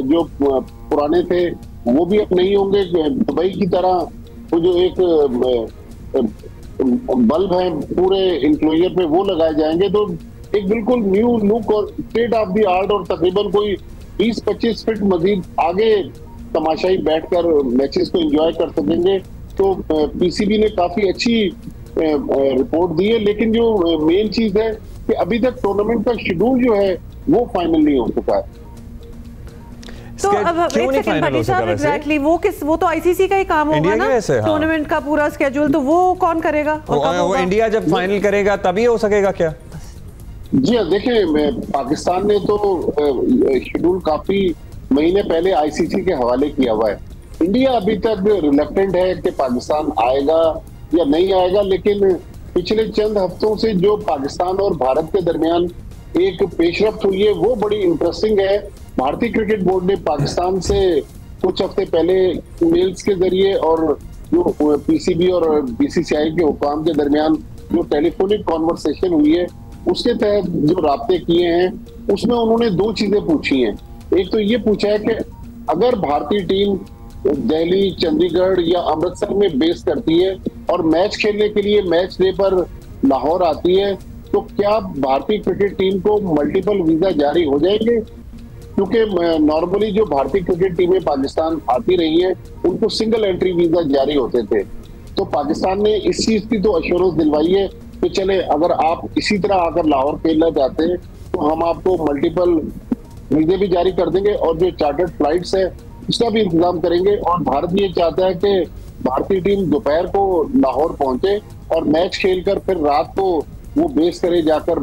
जो पुराने थे वो भी अब नहीं होंगे। दुबई की तरह वो जो एक बल्ब है पूरे इंक्लोजर पे वो लगाए जाएंगे, तो एक बिल्कुल न्यू लुक और स्टेट ऑफ द आर्ट, और तकरीबन कोई 20-25 फीट मजीद आगे तमाशाई बैठकर मैचेस को एंजॉय कर सकेंगे। तो पीसीबी ने काफी अच्छी रिपोर्ट दी है, लेकिन जो मेन चीज है कि अभी तक टूर्नामेंट का शेड्यूल जो है वो फाइनल नहीं हो चुका है। तो अब एग्जैक्टली वो तो आईसीसी का ही काम होगा ना, टूर्नामेंट का पूरा स्केड्यूल, तो वो कौन करेगा? वो इंडिया जब फाइनल करेगा तभी हो सकेगा क्या? जी देखिए, पाकिस्तान ने तो शेड्यूल काफी महीने पहले आईसीसी के हवाले किया हुआ है। इंडिया अभी तक रिलक्टेंट है कि पाकिस्तान आएगा या नहीं आएगा, लेकिन पिछले चंद हफ्तों से जो पाकिस्तान और भारत के दरमियान एक पेशरफ्त हुई है वो बड़ी इंटरेस्टिंग है। भारतीय क्रिकेट बोर्ड ने पाकिस्तान से कुछ हफ्ते पहले मेल्स के जरिए और जो पीसीबी और बीसीसीआई के हुकाम के दरमियान जो टेलीफोनिक कॉन्वर्सेशन हुई है, उसके तहत जो राब्ते किए हैं, उसमें उन्होंने दो चीजें पूछी हैं। एक तो ये पूछा है कि अगर भारतीय टीम दिल्ली, चंडीगढ़ या अमृतसर में बेस करती है और मैच खेलने के लिए मैच डे पर लाहौर आती है, तो क्या भारतीय क्रिकेट टीम को मल्टीपल वीजा जारी हो जाएंगे? क्योंकि नॉर्मली जो भारतीय क्रिकेट टीमें पाकिस्तान आती रही है, उनको सिंगल एंट्री वीजा जारी होते थे। तो पाकिस्तान ने इस चीज की तो एश्योरेंस दिलवाई है कि चले अगर आप इसी तरह आकर लाहौर खेलना चाहते हैं तो हम आपको मल्टीपल वीजे भी जारी कर देंगे और जो चार्टर्ड फ्लाइट्स है उसका भी इंतजाम करेंगे। और भारत ये चाहता है कि भारतीय टीम दोपहर को लाहौर पहुंचे और मैच खेलकर फिर रात को वो बेस करे जाकर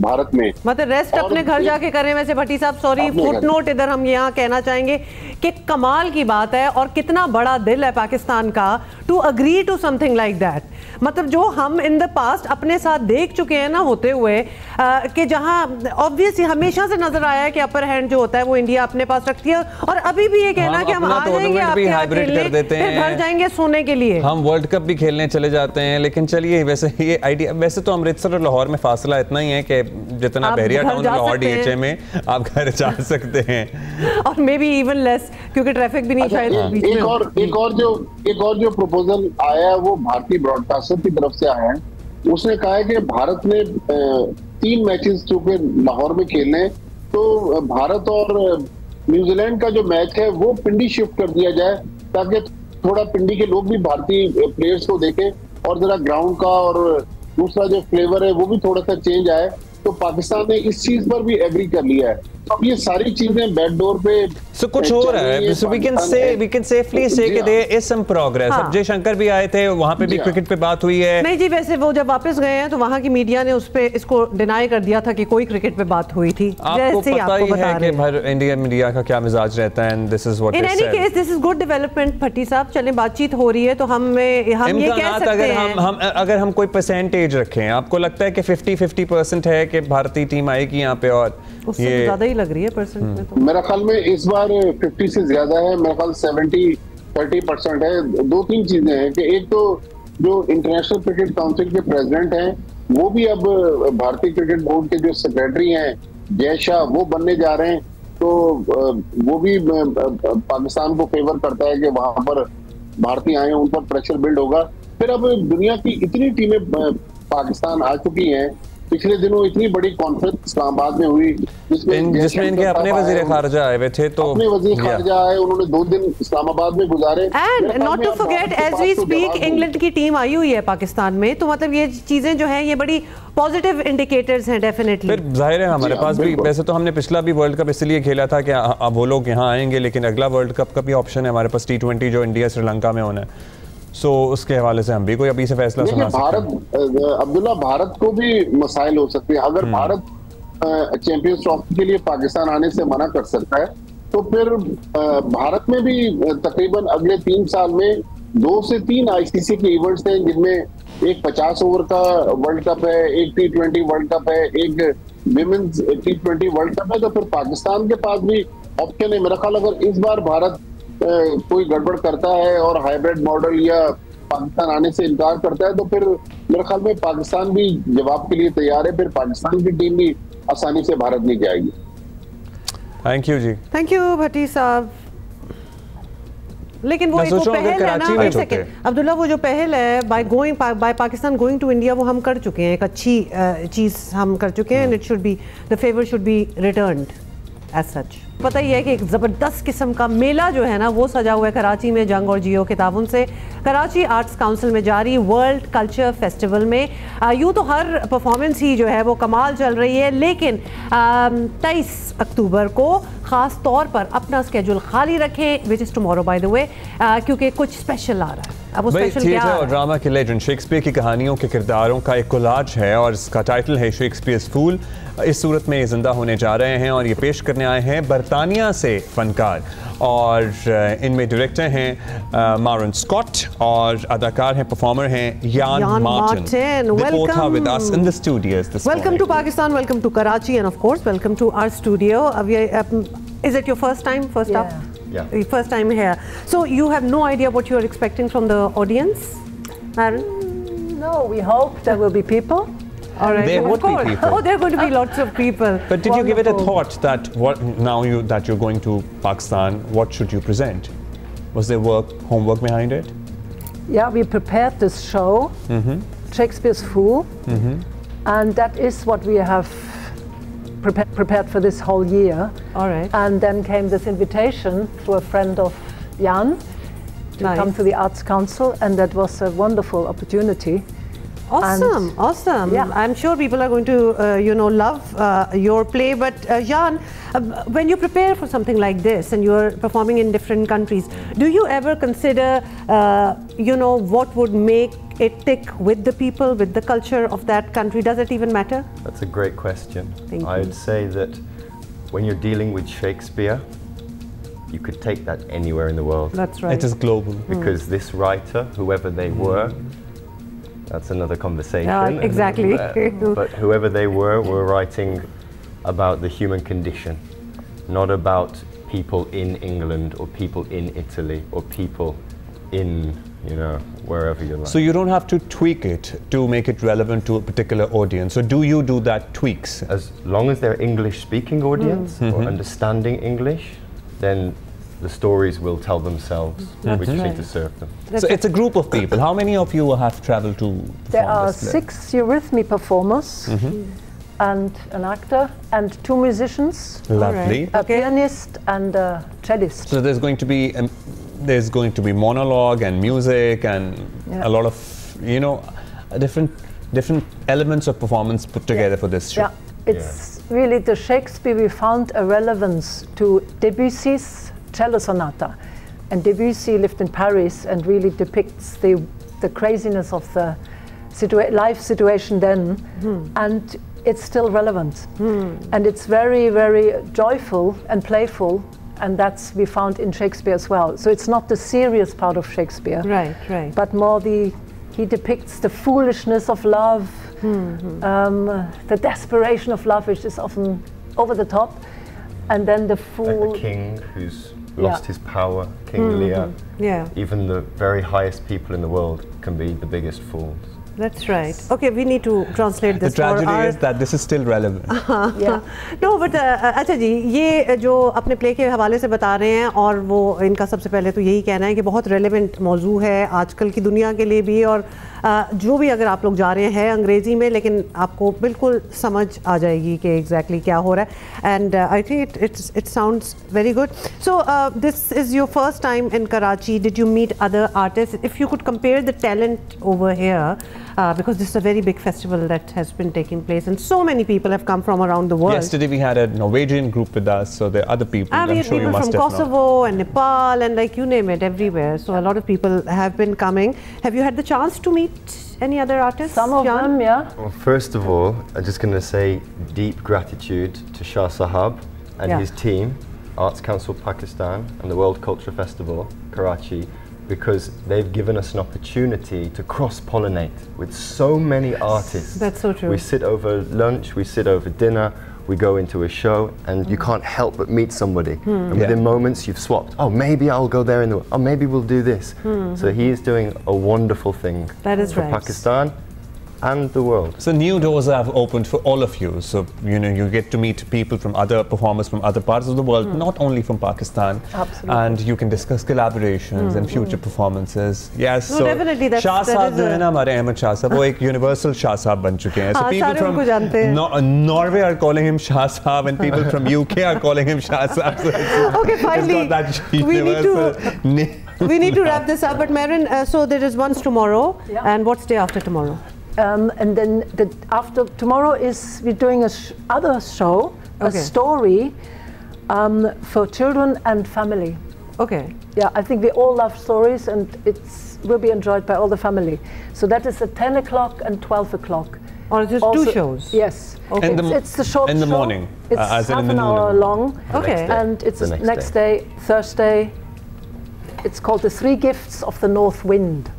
भारत में, मतलब रेस्ट अपने घर जाके करें। वैसे भट्टी साहब सॉरी, फुटनोट इधर हम यहाँ कहना चाहेंगे कि कमाल की बात है और कितना बड़ा दिल है पाकिस्तान का to agree to something like that. मतलब जो हम इन द पास्ट अपने साथ देख चुके हैं ना होते हुए कि जहां ऑब्वियसली हमेशा से नजर आया है कि अपर हैंड जो होता है वो इंडिया अपने पास रखती है, और अभी भी ये कहना कि हम आ जाएंगे आपके यहाँ खेलने, फिर घर जाएंगे सोने के लिए। हम वर्ल्ड कप भी खेलने चले जाते हैं। लेकिन चलिए, वैसे ये आइडिया, वैसे तो अमृतसर और लाहौर में फासला इतना ही है कि जितना बहरिया टाउन लाहौर डीएचए में आप घर जा सकते हैं, और मे बी इवन लेस, क्योंकि ट्रैफिक भी नहीं शायद बीच में। एक और जो प्रपोजल आया है वो भारतीय ब्रॉडकास्टर की तरफ से आया है। उसने कहा है कि भारत ने 3 मैचेस जो कि लाहौर में खेलने, तो भारत और न्यूजीलैंड का जो मैच है वो पिंडी शिफ्ट कर दिया जाए ताकि थोड़ा पिंडी के लोग भी भारतीय प्लेयर्स को देखें और जरा ग्राउंड का और दूसरा जो फ्लेवर है वो भी थोड़ा सा चेंज आए। तो पाकिस्तान ने इस चीज पर भी एग्री कर लिया है। तो अब ये सारी चीजें बैकडोर पे कुछ हो रहा है। So we can safely say कि there is some progress। अब जय शंकर भी आए थे, वहां पे भी क्रिकेट पे बात हुई है। नहीं जी, वैसे वो जब वापस गए हैं तो वहां की मीडिया ने उस पे इसको डिनाई कर दिया था कि कोई क्रिकेट पे बात हुई थी। आपको पता ही है कि भर इंडियन मीडिया का क्या मिजाज रहता है, and this is what they said। In any case, this is good development। भट्टी साहब, चलें, बातचीत हो रही है तो हम ये कह सकते हैं, अगर हम कोई परसेंटेज रखें, आपको लगता है कि 50% है कि भारतीय टीम आएगी यहाँ पे, और ये ज्यादा ही लग रही है परसेंट में तो? मेरा ख्याल में इस बार 50 से ज्यादा है। मेरा ख्याल 70-30% है। 2-3 चीजें हैं कि एक तो जो इंटरनेशनल क्रिकेट काउंसिल के प्रेसिडेंट हैं वो भी अब भारतीय क्रिकेट बोर्ड के जो सेक्रेटरी हैं जय शाह, वो बनने जा रहे हैं। तो वो भी पाकिस्तान को फेवर करता है कि वहां पर भारतीय आए, उन पर प्रेशर बिल्ड होगा। फिर अब दुनिया की इतनी टीमें पाकिस्तान आ चुकी हैं। पिछले दिनों इतनी बड़ी कॉन्फ्रेंस इस्लामाबाद में हुई जिसमें इनके अपने वजीर खारजा आए हुए थे, तो अपने वजीर खारजा आए, उन्होंने 2 दिन इस्लामाबाद में गुजारे। And not to forget, as we speak England की टीम आई हुई है पाकिस्तान में। तो मतलब ये चीजें जो हैं ये बड़ी पॉजिटिव इंडिकेटर्स हैं डेफिनेटली। फिर जाहिर है हमारे पास भी, वैसे तो हमने पिछला भी वर्ल्ड कप इसलिए खेला था कि अब वो लोग यहाँ आएंगे, लेकिन अगला वर्ल्ड कप का भी ऑप्शन है हमारे पास, T20 जो इंडिया श्रीलंका में होना है। सो उसके हवाले से हम भी कोई अभी से फैसला सुना सकते हैं। अब्दुल्ला, भारत को भी मसाइल हो सकते हैं। अगर भारत चैंपियंस ट्रॉफी के लिए पाकिस्तान आने से मना कर सकता है तो फिर भारत में भी तकरीबन अगले 3 साल में 2 से 3 आईसीसी के इवेंट्स हैं, जिनमें एक 50 ओवर का वर्ल्ड कप है, एक T20 वर्ल्ड कप है, एक विमेंस T20 वर्ल्ड कप है। तो फिर पाकिस्तान के पास भी ऑप्शन है। मेरा ख्याल अगर इस बार भारत कोई गड़बड़ करता है और हाइब्रिड मॉडल या पाकिस्तान आने से इनकार करता है तो फिर मेरे ख्याल में पाकिस्तान भी जवाब के लिए तैयार है। फिर पाकिस्तान की टीम भी आसानी से भारत नहीं जाएगी। थैंक यू जी। थैंक यू भट्टी साहब। लेकिन वो एक पहल है ना, एक सेकंड अब्दुल्ला, वो जो पहल है by Pakistan going to India, वो हम कर चुके हैं, एक अच्छी चीज हम कर चुके हैं। It should be, the favour should be returned as such. पता ही है कि एक ज़बरदस्त किस्म का मेला जो है ना वो सजा हुआ है कराची में जंग और जियो के ताउन से। कराची आर्ट्स काउंसिल में जारी वर्ल्ड कल्चर फेस्टिवल में यूँ तो हर परफॉर्मेंस ही जो है वो कमाल चल रही है, लेकिन 23 अक्टूबर को ख़ास तौर पर अपना स्केड्यूल खाली रखें, which is tomorrow by the way, क्योंकि कुछ स्पेशल आ रहा है। अब वो स्पेशल क्या है? और ड्रामा के लेजेंड शेक्सपियर की कहानियों के किरदारों का एक कोलाज है और इसका टाइटल है शेक्सपियर्स फूल। इस सूरत में जिंदा होने जा रहे हैं और ये पेश करने आए हैं बरतानिया से फनकार, और इनमें डायरेक्टर हैं मारन स्कॉट और अदाकार हैं, परफॉर्मर हैं Jan Martin. Welcome to Pakistan, welcome to Karachi, and of course welcome to our studio. अब ये is it your first time, first up? Yeah. First time here. So you have no idea what you are expecting from the audience, Aaron? No, we hope there will be people. All right. There would be people. Oh, there are going to be lots of people. But did you give it a thought that that you're going to Pakistan, what should you present? Was there homework behind it? Yeah, we prepared this show, Shakespeare's Fool, and that is what we have prepared for this whole year. All right. And then came this invitation to a friend of Jan to come to the Arts Council, and that was a wonderful opportunity. Awesome, awesome. Yeah. I'm sure people are going to, love your play. But Jan, when you prepare for something like this and you're performing in different countries, do you ever consider, what would make it tick with the people, with the culture of that country? Does it even matter? That's a great question. Thank you. I'd say that when you're dealing with Shakespeare, you could take that anywhere in the world. That's right. It is global. Because this writer, whoever they were, that's another conversation. Exactly. But whoever they were writing about the human condition, not about people in England or people in Italy or people in, wherever you like. So you don't have to tweak it to make it relevant to a particular audience. So do you do that tweaks? As long as they're English-speaking audience or understanding English, then the stories will tell themselves. We just need to serve them. So it's a group of people. How many of you have traveled to There are 6 Eurythmy performers and an actor and 2 musicians. Lovely. A pianist and a cellist. So there's going to be monologue and music and a lot of, different elements of performance put together for this show. Yeah, it's really the Shakespeare. We found a relevance to Debussy's cello sonata, and Debussy lived in Paris and really depicts the craziness of the life situation then, and it's still relevant, and it's very, very joyful and playful, and that's we found in Shakespeare as well. So it's not the serious part of Shakespeare, right, but more he depicts the foolishness of love, the desperation of love, which is often over the top, and then the fool. Like the king who's lost his power, King Lear. Yeah. Even the very highest people in the world can be the biggest fools. That's right. Okay, we need to translate this. The tragedy is that this is still relevant. Yeah. No, but अच्छा जी, ये जो अपने play के हवाले से बता रहे हैं और वो इनका सबसे पहले तो यही कहना है कि बहुत रेलेवेंट मौजू है आजकल की दुनिया के लिए भी, और जो भी अगर आप लोग जा रहे हैं अंग्रेजी में, लेकिन आपको बिल्कुल समझ आ जाएगी कि एग्जैक्टली क्या हो रहा है. And I think it sounds very good. So this is your first time in Karachi. Did you meet other artist? If you could compare the talent over here, because this is a very big festival that has been taking place and so many people have come from around the world. Yesterday we had a Norwegian group with us, so there are other people. I'm sure you must have from Kosovo and Nepal and like you name it, everywhere. So a lot of people have been coming. Have you had the chance to meet any other artists? Some of them, yeah. Well, first of all, I'm just going to say deep gratitude to Shah Sahab and his team, Arts Council Pakistan and the World Culture Festival, Karachi, because they've given us an opportunity to cross-pollinate with so many artists. That's so true. We sit over lunch, we sit over dinner, we go into a show, and you can't help but meet somebody. And within moments, you've swapped. Oh, maybe I'll go there oh, maybe we'll do this. So he is doing a wonderful thing for Pakistan and the world. So new doors have opened for all of you. So you get to meet people from other performers from other parts of the world, not only from Pakistan. Absolutely. And you can discuss collaborations and future performances. Yes. No, so definitely. Shah Sahab जो है ना हमारे अहमद शाह साहब वो एक universal Shah Sahab बन चुके हैं. So people from Norway are calling him Shah Sahab and people from UK are calling him Shah Sahab. So okay, finally, we need to wrap this up. But Maren, so there is once tomorrow, and what's day after tomorrow? And then after tomorrow we're doing other show, a story for children and family. Okay. Yeah, I think we all love stories, and will be enjoyed by all the family. So that is at 10 o'clock and 12 o'clock. Or just also, 2 shows? Yes. Okay. It's the short show. In the morning. It's half an hour long. Okay. And it's the next day, Thursday. It's called The 3 Gifts of the North Wind.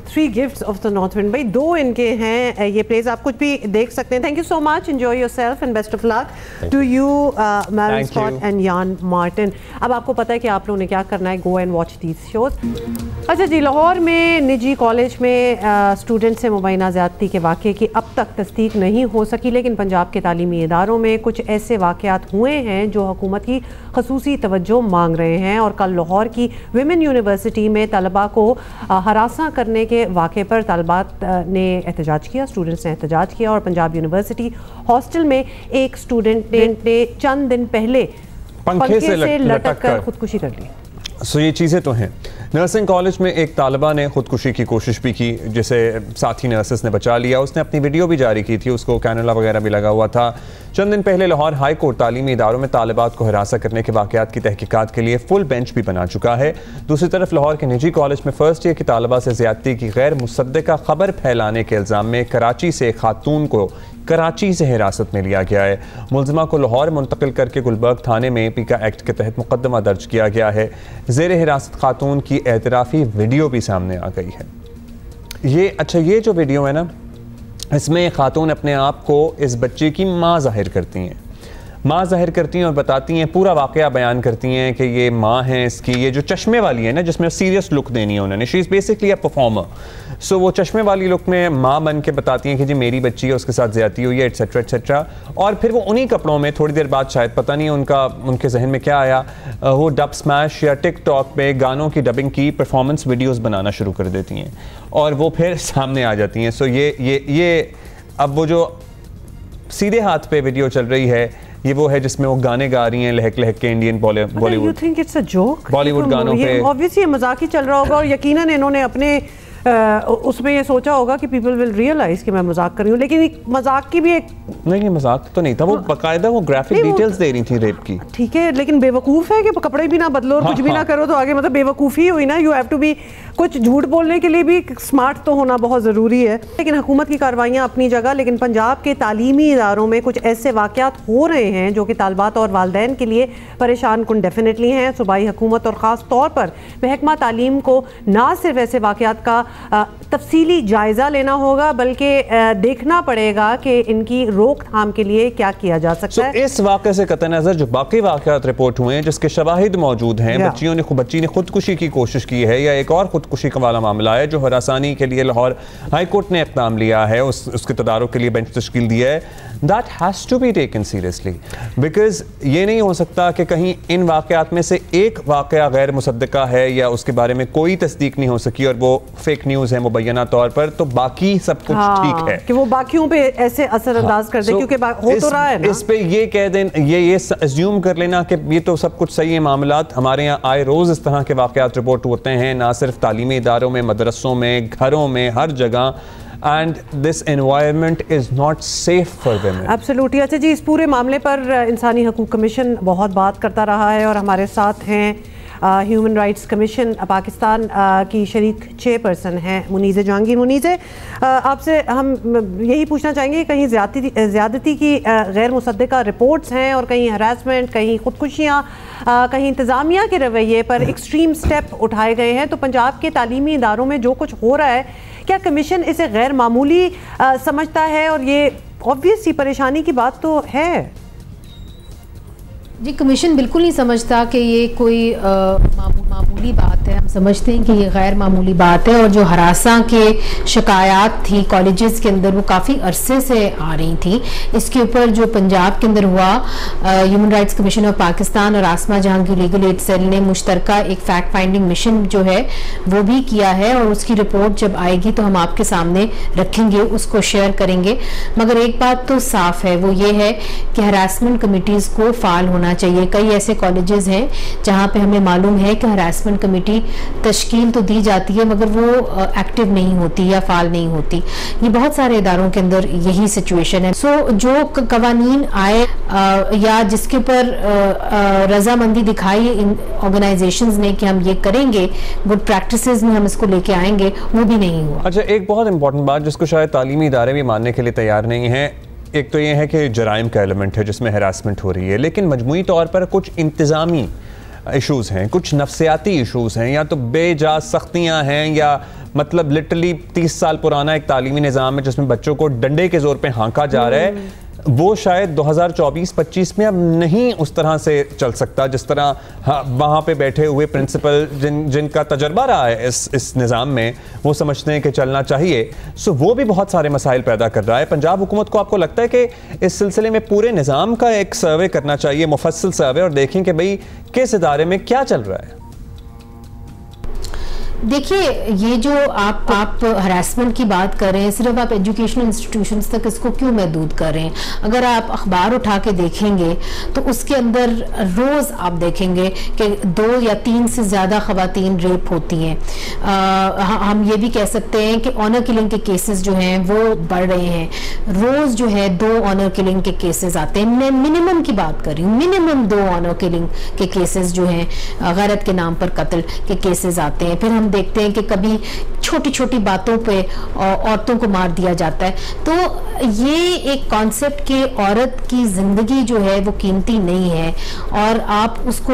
3 gifts of the north wind. भाई 2 इनके हैं ये place, आप कुछ भी देख सकते हैं। Thank you so much, enjoy yourself and best of luck to you Maren Scott and Yan Martin. अब आपको पता है कि आप लोगों ने क्या करना है, go and watch these shows. अच्छा जी, लाहौर में निजी कॉलेज में स्टूडेंट से मुबैना ज़्यादती के वाक़े की अब तक तस्दीक नहीं हो सकी, लेकिन पंजाब के तालीमी इदारों में कुछ ऐसे वाक़यात हुए हैं जो हुकूमत की खसूसी तवज्जो मांग रहे हैं। और कल लाहौर की विमेन यूनिवर्सिटी में तलबा को हरासा करने के वाक़े पर तलबात ने एहतजाज किया, स्टूडेंट्स ने एहतजाज किया। और पंजाब यूनिवर्सिटी हॉस्टल में एक स्टूडेंट ने चंद दिन पहले पंखे से लटक कर खुदकुशी कर ली। सो ये चीज़ें तो हैं। नर्सिंग कॉलेज में एक तालिबा ने खुदकुशी की कोशिश भी की, जिसे साथी नर्सेस ने बचा लिया। उसने अपनी वीडियो भी जारी की थी, उसको कैनुला वगैरह भी लगा हुआ था। चंद दिन पहले लाहौर हाई कोर्ट तालीमी इदारों में तालिबात को हिरासा करने के वाक़यात की तहकीकात के लिए फुल बेंच भी बना चुका है। दूसरी तरफ लाहौर के निजी कॉलेज में फर्स्ट ईयर की तालिबा से ज़्यादती की गैर मुसद्दका खबर फैलाने के इल्ज़ाम में कराची से खातून को कराची से हिरासत में लिया गया है। मुलजिमा को लाहौर मुंतकिल करके गुलबर्ग थाने में पीका एक्ट के तहत मुकदमा दर्ज किया गया है। ज़ेर हिरासत खातून की एतराफ़ी वीडियो भी सामने आ गई है। ये जो वीडियो है ना, इसमें खातून अपने आप को इस बच्चे की माँ ज़ाहिर करती हैं और बताती हैं, पूरा वाक़या बयान करती हैं कि ये माँ है इसकी। ये जो चश्मे वाली है ना, जिसमें सीरियस लुक देनी है उन्होंने, she is basically a performer. So वो चश्मे वाली लुक में माँ बन के बताती हैं कि जी मेरी बच्ची है, उसके साथ ज़्यादती हुई है, एटसेट्रा एटसेट्रा। और फिर वो उन्हीं कपड़ों में थोड़ी देर बाद, शायद पता नहीं उनके जहन में क्या आया, वो डब स्मैश या टिकटॉक पे गानों की डबिंग की परफॉर्मेंस वीडियोज़ बनाना शुरू कर देती हैं और वो फिर सामने आ जाती हैं। सो ये अब वो जो सीधे हाथ पे वीडियो चल रही है, ये वो है जिसमें वो गाने गा रही हैं लहक लहक के Indian Bollywood. You think it's a joke? Bollywood गानों पे ऑब्वियसली मजाक ही चल रहा होगा और यकीनन इन्होंने अपने उसमें ये सोचा होगा कि पीपल विल रियलाइज कि मैं मजाक कर रही हूँ, लेकिन मजाक की भी एक नहीं, मजाक तो नहीं था, वो बाकायदा वो ग्राफिक डिटेल्स दे रही थी रेप की। ठीक है, लेकिन बेवकूफ़ है कि कपड़े भी ना बदलो और कुछ भी ना करो तो आगे, मतलब बेवकूफ़ी हुई ना। यू हैव टू बी, कुछ झूठ बोलने के लिए भी स्मार्ट तो होना बहुत ज़रूरी है। लेकिन हुकूमत की कार्रवाइयाँ अपनी जगह, लेकिन पंजाब के तालीमी इदारों में कुछ ऐसे वाक़यात हो रहे हैं जो कि तालबात और वालदैन के लिए परेशान कुन डेफिनेटली हैं। सूबाई हुकूमत और ख़ास तौर पर महकमा तालीम को ना सिर्फ ऐसे वाक़यात का तफसीली जायज़ा लेना होगा, बल्कि देखना पड़ेगा कि इनकी रोकथाम के लिए क्या किया जा सकता है। इस वाक़े से कतई नज़र जो बाकी वाक़यात रिपोर्ट हुए हैं जिसके शवाहिद मौजूद हैं, बच्ची ने खुदकुशी की कोशिश की है या एक और खुदकुशी का वाला मामला है जो हरासानी के लिए लाहौर हाई कोर्ट ने इक़दाम लिया है, उसके तदारुक के लिए बेंच तश्कील दिया है। That has to be taken seriously, because ये नहीं हो सकता कि कहीं इन वाक़यात में से एक वाक़या गैर मुसद्दका है या उसके बारे में कोई तस्दीक नहीं हो सकी और वो फेक न्यूज़ है मुबैना तौर पर, तो बाकी सब कुछ ठीक है कि वो बाकियों पे ऐसे असरअंदाज कर दे, क्योंकि हो तो रहा है ना। इस पे ये कह दें, ये अज्यूम कर लेना कि ये तो सब कुछ सही है मामलात। हमारे यहाँ आए रोज़ इस तरह के वाक़यात रिपोर्ट होते हैं, ना सिर्फ तालीमी इदारों में, मदरसों में, घरों में, हर जगह। And this environment is not safe for women. Absolutely. अच्छा जी, इस पूरे मामले पर इंसानी हकूक़ कमीशन बहुत बात करता रहा है और हमारे साथ हैं ह्यूमन राइट्स कमीशन पाकिस्तान की शरीक चेयरपर्सन हैं मुनीज़े जहांगीर। मुनीज़े, आपसे हम यही पूछना चाहेंगे, कहीं ज़्यादती की गैर मुसद्दका रिपोर्ट्स हैं और कहीं हरासमेंट, कहीं खुदकुशियाँ, कहीं इंतज़ामिया के रवैये पर एक्सट्रीम स्टेप उठाए गए हैं, तो पंजाब के तालीमी इदारों में जो कुछ हो रहा है, क्या कमीशन इसे गैर मामूली समझता है? और ये ऑब्वियस सी परेशानी की बात तो है। जी, कमीशन बिल्कुल नहीं समझता कि ये कोई मामूली बात है। हम समझते हैं कि ये गैर मामूली बात है और जो हरासा के शिकायत थी कॉलेजेस के अंदर वो काफ़ी अरसे से आ रही थी। इसके ऊपर जो पंजाब के अंदर हुआ, human rights commission of Pakistan और आसमा जहांगीर लीगल एड सेल ने मुश्तरका एक फैक्ट फाइंडिंग मिशन जो है वो भी किया है और उसकी रिपोर्ट जब आएगी तो हम आपके सामने रखेंगे, उसको शेयर करेंगे। मगर एक बात तो साफ है, वो ये है कि हरासमेंट कमिटीज़ को फाल होना चाहिए। कई ऐसे कॉलेजेस हैं जहां पे हमें मालूम है कि हरासमेंट कमेटी तश्कील तो दी जाती है मगर वो एक्टिव नहीं होती या फाल नहीं होती। ये बहुत सारे इदारों के अंदर यही सिचुएशन है। सो जो कवानीन आए या जिसके ऊपर रजामंदी दिखाई इन ऑर्गेनाइजेशंस ने कि हम ये करेंगे, गुड प्रैक्टिसेस में हम इसको लेके आएंगे, वो भी नहीं हुआ। अच्छा, एक बहुत इंपॉर्टेंट बात जिसको शायद तालीमी इदारे भी मानने के लिए तैयार नहीं है, एक तो ये है कि जराइम का एलिमेंट है जिसमें हरासमेंट हो रही है, लेकिन मजमूई तौर पर कुछ इंतज़ामी इश्यूज़ हैं, कुछ नफ्सियाती इश्यूज़ हैं, या तो बेजा सख्तियाँ हैं, या मतलब लिटरली 30 साल पुराना एक तालीमी निज़ाम है जिसमें बच्चों को डंडे के ज़ोर पे हाँका जा रहा है, वो शायद 2024-25 में अब नहीं उस तरह से चल सकता जिस तरह वहाँ पे बैठे हुए प्रिंसिपल जिनका तजर्बा रहा है इस निज़ाम में, वो समझते हैं कि चलना चाहिए। सो वो भी बहुत सारे मसाइल पैदा कर रहा है। पंजाब हुकूमत को आपको लगता है कि इस सिलसिले में पूरे निज़ाम का एक सर्वे करना चाहिए, मुफस्सिल सर्वे, और देखें कि भाई किस इदारे में क्या चल रहा है? देखिए, ये जो आप हरासमेंट की बात कर रहे हैं, सिर्फ आप एजुकेशनल इंस्टीट्यूशंस तक इसको क्यों महदूद कर रहे हैं? अगर आप अखबार उठा के देखेंगे तो उसके अंदर रोज़ आप देखेंगे कि 2 या 3 से ज़्यादा ख़वातीन रेप होती हैं। हम ये भी कह सकते हैं कि ऑनर किलिंग के केसेस जो हैं वो बढ़ रहे हैं। रोज़ जो है 2 ऑनर किलिंग के केसेस आते हैं। मैं मिनिमम की बात कर रही हूँ, मिनिमम 2 ऑनर किलिंग के केसेस जो हैं, गैरत के नाम पर कत्ल के केसेस आते हैं। फिर हम देखते हैं कि कभी छोटी छोटी बातों पे औरतों को मार दिया जाता है। तो ये एक कॉन्सेप्ट कि औरत की जिंदगी जो है वो कीमती नहीं है और आप उसको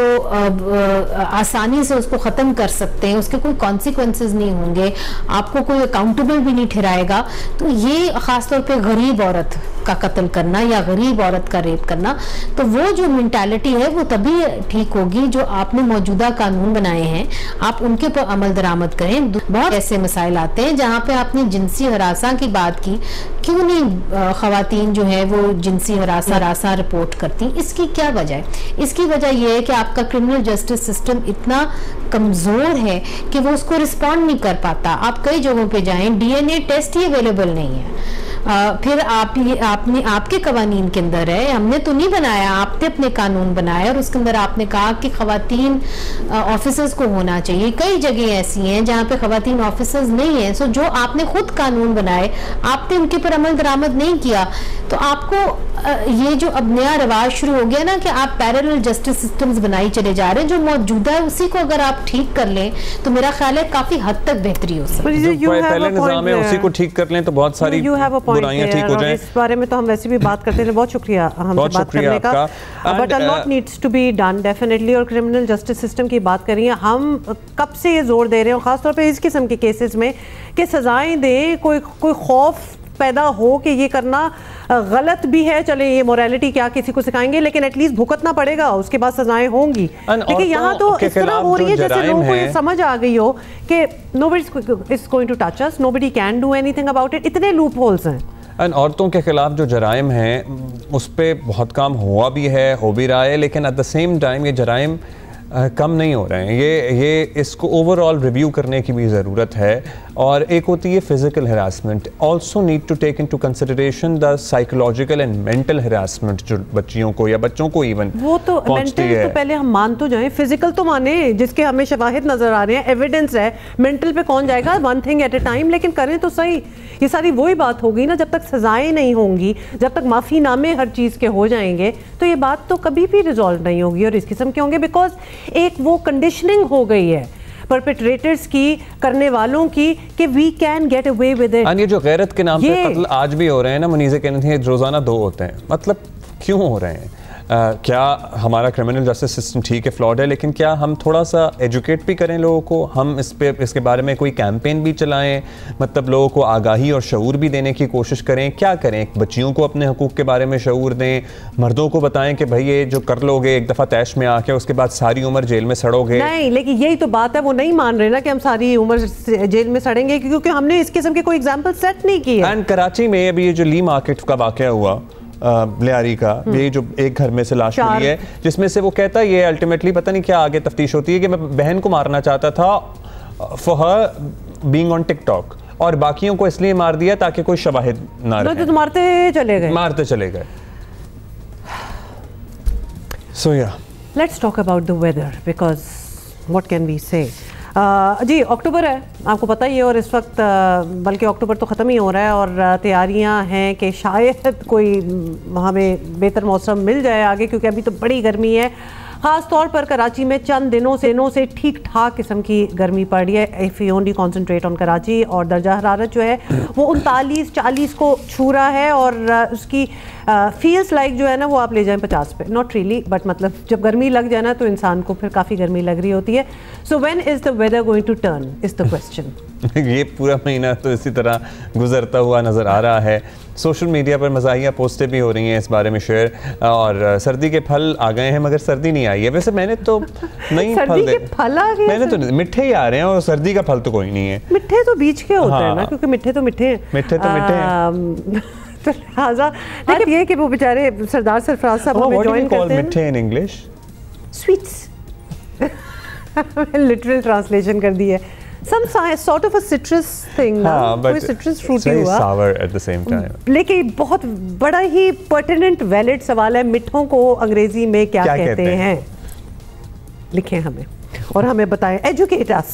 आसानी से उसको ख़त्म कर सकते हैं, उसके कोई कॉन्सिक्वेंसेस नहीं होंगे, आपको कोई अकाउंटेबल भी नहीं ठहराएगा। तो ये ख़ासतौर पे गरीब औरत का कत्ल करना या गरीब औरत का रेप करना, तो वो जो मेंटालिटी है वो तभी ठीक होगी जो आपने मौजूदा कानून बनाए हैं, आप उनके पर अमल दरामद करें। बहुत ऐसे मसाइल आते हैं जहाँ पे आपने जिनसी हरासा की बात की, क्यों नहीं खवातीन जो है वो जिनसी हरासा रिपोर्ट करती? इसकी क्या वजह है? इसकी वजह यह है कि आपका क्रिमिनल जस्टिस सिस्टम इतना कमज़ोर है कि वो उसको रिस्पॉन्ड नहीं कर पाता। आप कई जगहों पे जाएं, DNA टेस्ट ही अवेलेबल नहीं है। फिर आपने आपके कवानीन के अंदर है, हमने तो नहीं बनाया, आपने अपने कानून बनाया और उसके अंदर आपने कहा कि खवातीन ऑफिसर्स को होना चाहिए। कई जगह ऐसी हैं जहाँ पे खवातीन ऑफिसर्स नहीं हैं। सो जो आपने खुद कानून बनाए, आपने उनके पर अमल दरामद नहीं किया, तो आपको ये जो अब नया रिवाज शुरू हो गया ना कि आप पैरेलल जस्टिस सिस्टम्स बनाई चले जा रहे हैं, जो मौजूदा है उसी को अगर आप ठीक कर लें तो मेरा ख्याल है काफी हद तक बेहतरी हो सकती है। पहले निज़ाम है उसी को ठीक कर लें तो बहुत सारी बुराइयां ठीक हो जाएं। इस बारे में तो हम वैसे भी बात करते हैं। बहुत शुक्रिया हमसे बात करने का। But a lot needs to be done definitely. और क्रिमिनल जस्टिस सिस्टम की बात करिए, हम कब से ये जोर दे रहे हैं, खासतौर पे इस किस्म के केसेस में, कि सजाएं दें, कोई खौफ पैदा हो कि ये करना गलत भी है, चले ये मोरालिटी क्या किसी को सिखाएंगे, लेकिन एटलीस्ट भुगतना पड़ेगा, उसके बाद सजाएं होंगी। लेकिन यहाँ तो इस तरह हो रही है जैसे लोगों को ये समझ आ गई हो कि nobody is going to touch us, nobody can do anything about it। इतने लूप होल्स हैं। औरतों के खिलाफ जो जराइम हैं उस पर बहुत काम हुआ भी है, हो भी रहा है, लेकिन एट द सेम टाइम ये जराइम कम नहीं हो रहे हैं। ये इसको ओवरऑल रिव्यू करने की भी ज़रूरत है। और एक होती है physical harassment, also need to take into consideration the psychological and mental harassment जो बच्चियों को या बच्चों को इवन वो तो मेंटल तो पहले हम मान तो जाएं, फिजिकल तो माने जिसके हमें शवाहिद नजर आ रहे हैं, एविडेंस है। मेंटल पे कौन जाएगा, one thing at A time. लेकिन करें तो सही। ये सारी वही बात होगी ना, जब तक सजाएं नहीं होंगी, जब तक माफ़ीनामे हर चीज़ के हो जाएंगे, तो ये बात तो कभी भी रिजॉल्व नहीं होगी और इस किस्म के होंगे। बिकॉज एक वो कंडीशनिंग हो गई है परपेट्रेटर्स की, करने वालों की, कि we can get away with it. ये जो गैरत के नाम पे कत्ल आज भी हो रहे हैं ना, मुनीज़े कहते हैं रोज़ाना 2 होते हैं। मतलब क्यों हो रहे हैं? क्या हमारा क्रिमिनल जस्टिस सिस्टम ठीक है, फ्लॉड है, लेकिन क्या हम थोड़ा सा एजुकेट भी करें लोगों को, हम इसके बारे में कोई कैंपेन भी चलाएं, मतलब लोगों को आगाही और शऊर भी देने की कोशिश करें। क्या करें? बच्चियों को अपने हकूक़ के बारे में शऊर दें, मर्दों को बताएं कि भाई ये जो कर लोगे एक दफ़ा तैश में आके, उसके बाद सारी उम्र जेल में सड़ोगे। नहीं, लेकिन यही तो बात है, वो नहीं मान रहे ना कि हम सारी उम्र जेल में सड़ेंगे, क्योंकि हमने इस किस्म के कोई एग्जाम्पल सेट नहीं किए। एंड कराची में अभी ये जो ली मार्केट का वाक़या हुआ, लियारी का, ये जो एक घर में से लाश मिली है, जिसमें से वो कहता है, ये अल्टीमेटली पता नहीं क्या आगे तफ्तीश होती है, कि मैं बहन को मारना चाहता था for her being on TikTok, और बाकियों को इसलिए मार दिया ताकि कोई शवाहिद ना रहे। तो मारते चले गए। So yeah let's talk about the weather, because what can we say. जी, अक्टूबर है, आपको पता ही है, और इस वक्त बल्कि अक्टूबर तो ख़त्म ही हो रहा है और तैयारियां हैं कि शायद कोई हमें बेहतर मौसम मिल जाए आगे, क्योंकि अभी तो बड़ी गर्मी है। ख़ास तौर पर कराची में चंद दिनों से ठीक ठाक किस्म की गर्मी पड़ रही है। If you only concentrate on Karachi, और दर्जा हरारत जो है वो 39-40 को छू रहा है, और उसकी फील्स लाइक जो है ना वो आप ले जाएं 50 पे, नॉट रियली बट मतलब जब गर्मी लग जाए ना तो इंसान को फिर काफ़ी गर्मी लग रही होती है. So when is the weather going to turn is the question. ये पूरा महीना तो इसी तरह गुजरता हुआ नज़र आ रहा है. सोशल मीडिया पर मज़ाहिया पोस्टें भी हो रही हैं इस बारे में शेयर, और सर्दी के फल आ गए हैं मगर सर्दी नहीं आई है. वैसे मैंने तो नहीं फल आ गए, मैंने तो मिठे ही आ रहे हैं और सर्दी का फल तो कोई नहीं है. मिठे तो बीच के होते हैं ना, क्योंकि मिठे तो मिठे हैं. तो लिहाजा लेकिन ये कि वो बेचारे सरदार सरफराज साहब हमें ज्वाइन करते हैं. मिठे in English sweets, literal translation कर दी है. Some sort of a citrus thing, कोई citrus fruity हुआ. Sour at the same time. लेकिन बहुत बड़ा ही pertinent valid सवाल है, मिठों को अंग्रेजी में क्या कहते हैं? लिखें हमें और हमें बताएं. Educate us.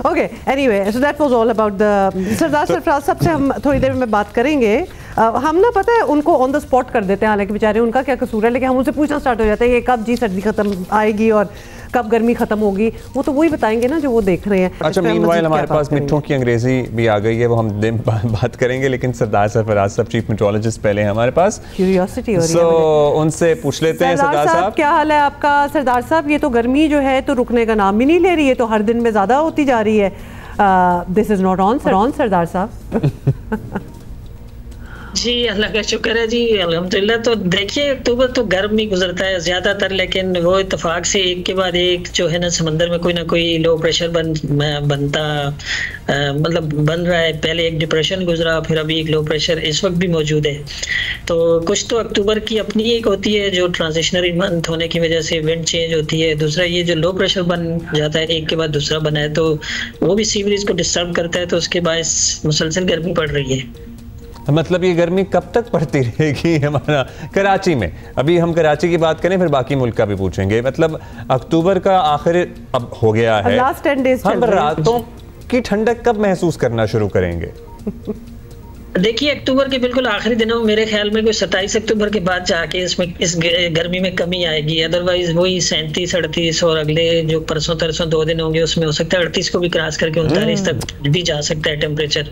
Okay, anyway, so that was all about the सरदार सरफराज साहब से हम थोड़ी देर में बात करेंगे. हम ना पता है उनको ऑन द स्पॉट कर देते हैं, हालांकि बेचारे उनका क्या कसूर है, लेकिन हम उनसे पूछना स्टार्ट हो जाता है कि कब जी सर्दी खत्म आएगी और कब गर्मी खत्म होगी. वो तो वही बताएंगे ना जो वो देख रहे हैं. अच्छा, मीनवाइल हमारे पास मिठों की अंग्रेजी भी आ गई है, वो हम बात करेंगे, लेकिन सरदार सरफराज साहब चीफ मेट्रोलॉजिस्ट पहले हैं हमारे पास. क्यूरियोसिटी हो रही है, तो उनसे पूछ लेते हैं. सरदार साहब क्या हाल है आपका? सरदार साहब, ये तो गर्मी जो है तो रुकने का नाम ही नहीं ले रही है, तो हर दिन में ज़्यादा होती जा रही है. दिस इज नॉट ऑन सरदार साहब. जी अल्लाह का शुक्र है जी, अल्हम्दुलिल्लाह. तो देखिए अक्टूबर तो गर्म ही गुजरता है ज़्यादातर, लेकिन वो इत्तेफाक से एक के बाद एक जो है ना समंदर में कोई ना कोई लो प्रेशर बनता मतलब बन रहा है. पहले एक डिप्रेशन गुजरा, फिर अभी एक लो प्रेशर इस वक्त भी मौजूद है. तो कुछ तो अक्टूबर की अपनी एक होती है जो ट्रांजिशनरी मंथ होने की वजह से विंड चेंज होती है. दूसरा ये जो लो प्रेशर बन जाता है एक के बाद दूसरा बना है, तो वो भी सी ब्रीज को डिस्टर्ब करता है, तो उसके बायस मुसलसल गर्मी पड़ रही है. मतलब ये गर्मी कब तक पड़ती रहेगी हमारा कराची में? अभी हम कराची की बात करें, फिर बाकी मुल्क का भी पूछेंगे. मतलब अक्टूबर का आखिर अब हो गया है, लास्ट 10 डेज हम रातों की ठंडक कब महसूस करना शुरू करेंगे? देखिए अक्टूबर के बिल्कुल आखिरी दिनों में मेरे ख्याल में कोई 27 अक्टूबर के बाद जाके इसमें इस गर्मी में कमी आएगी. अदरवाइज वही 37, 38 और अगले जो परसों तरसों 2 दिन होंगे उसमें हो सकता है 38 को भी क्रॉस करके 39 तक भी जा सकता है टेम्परेचर.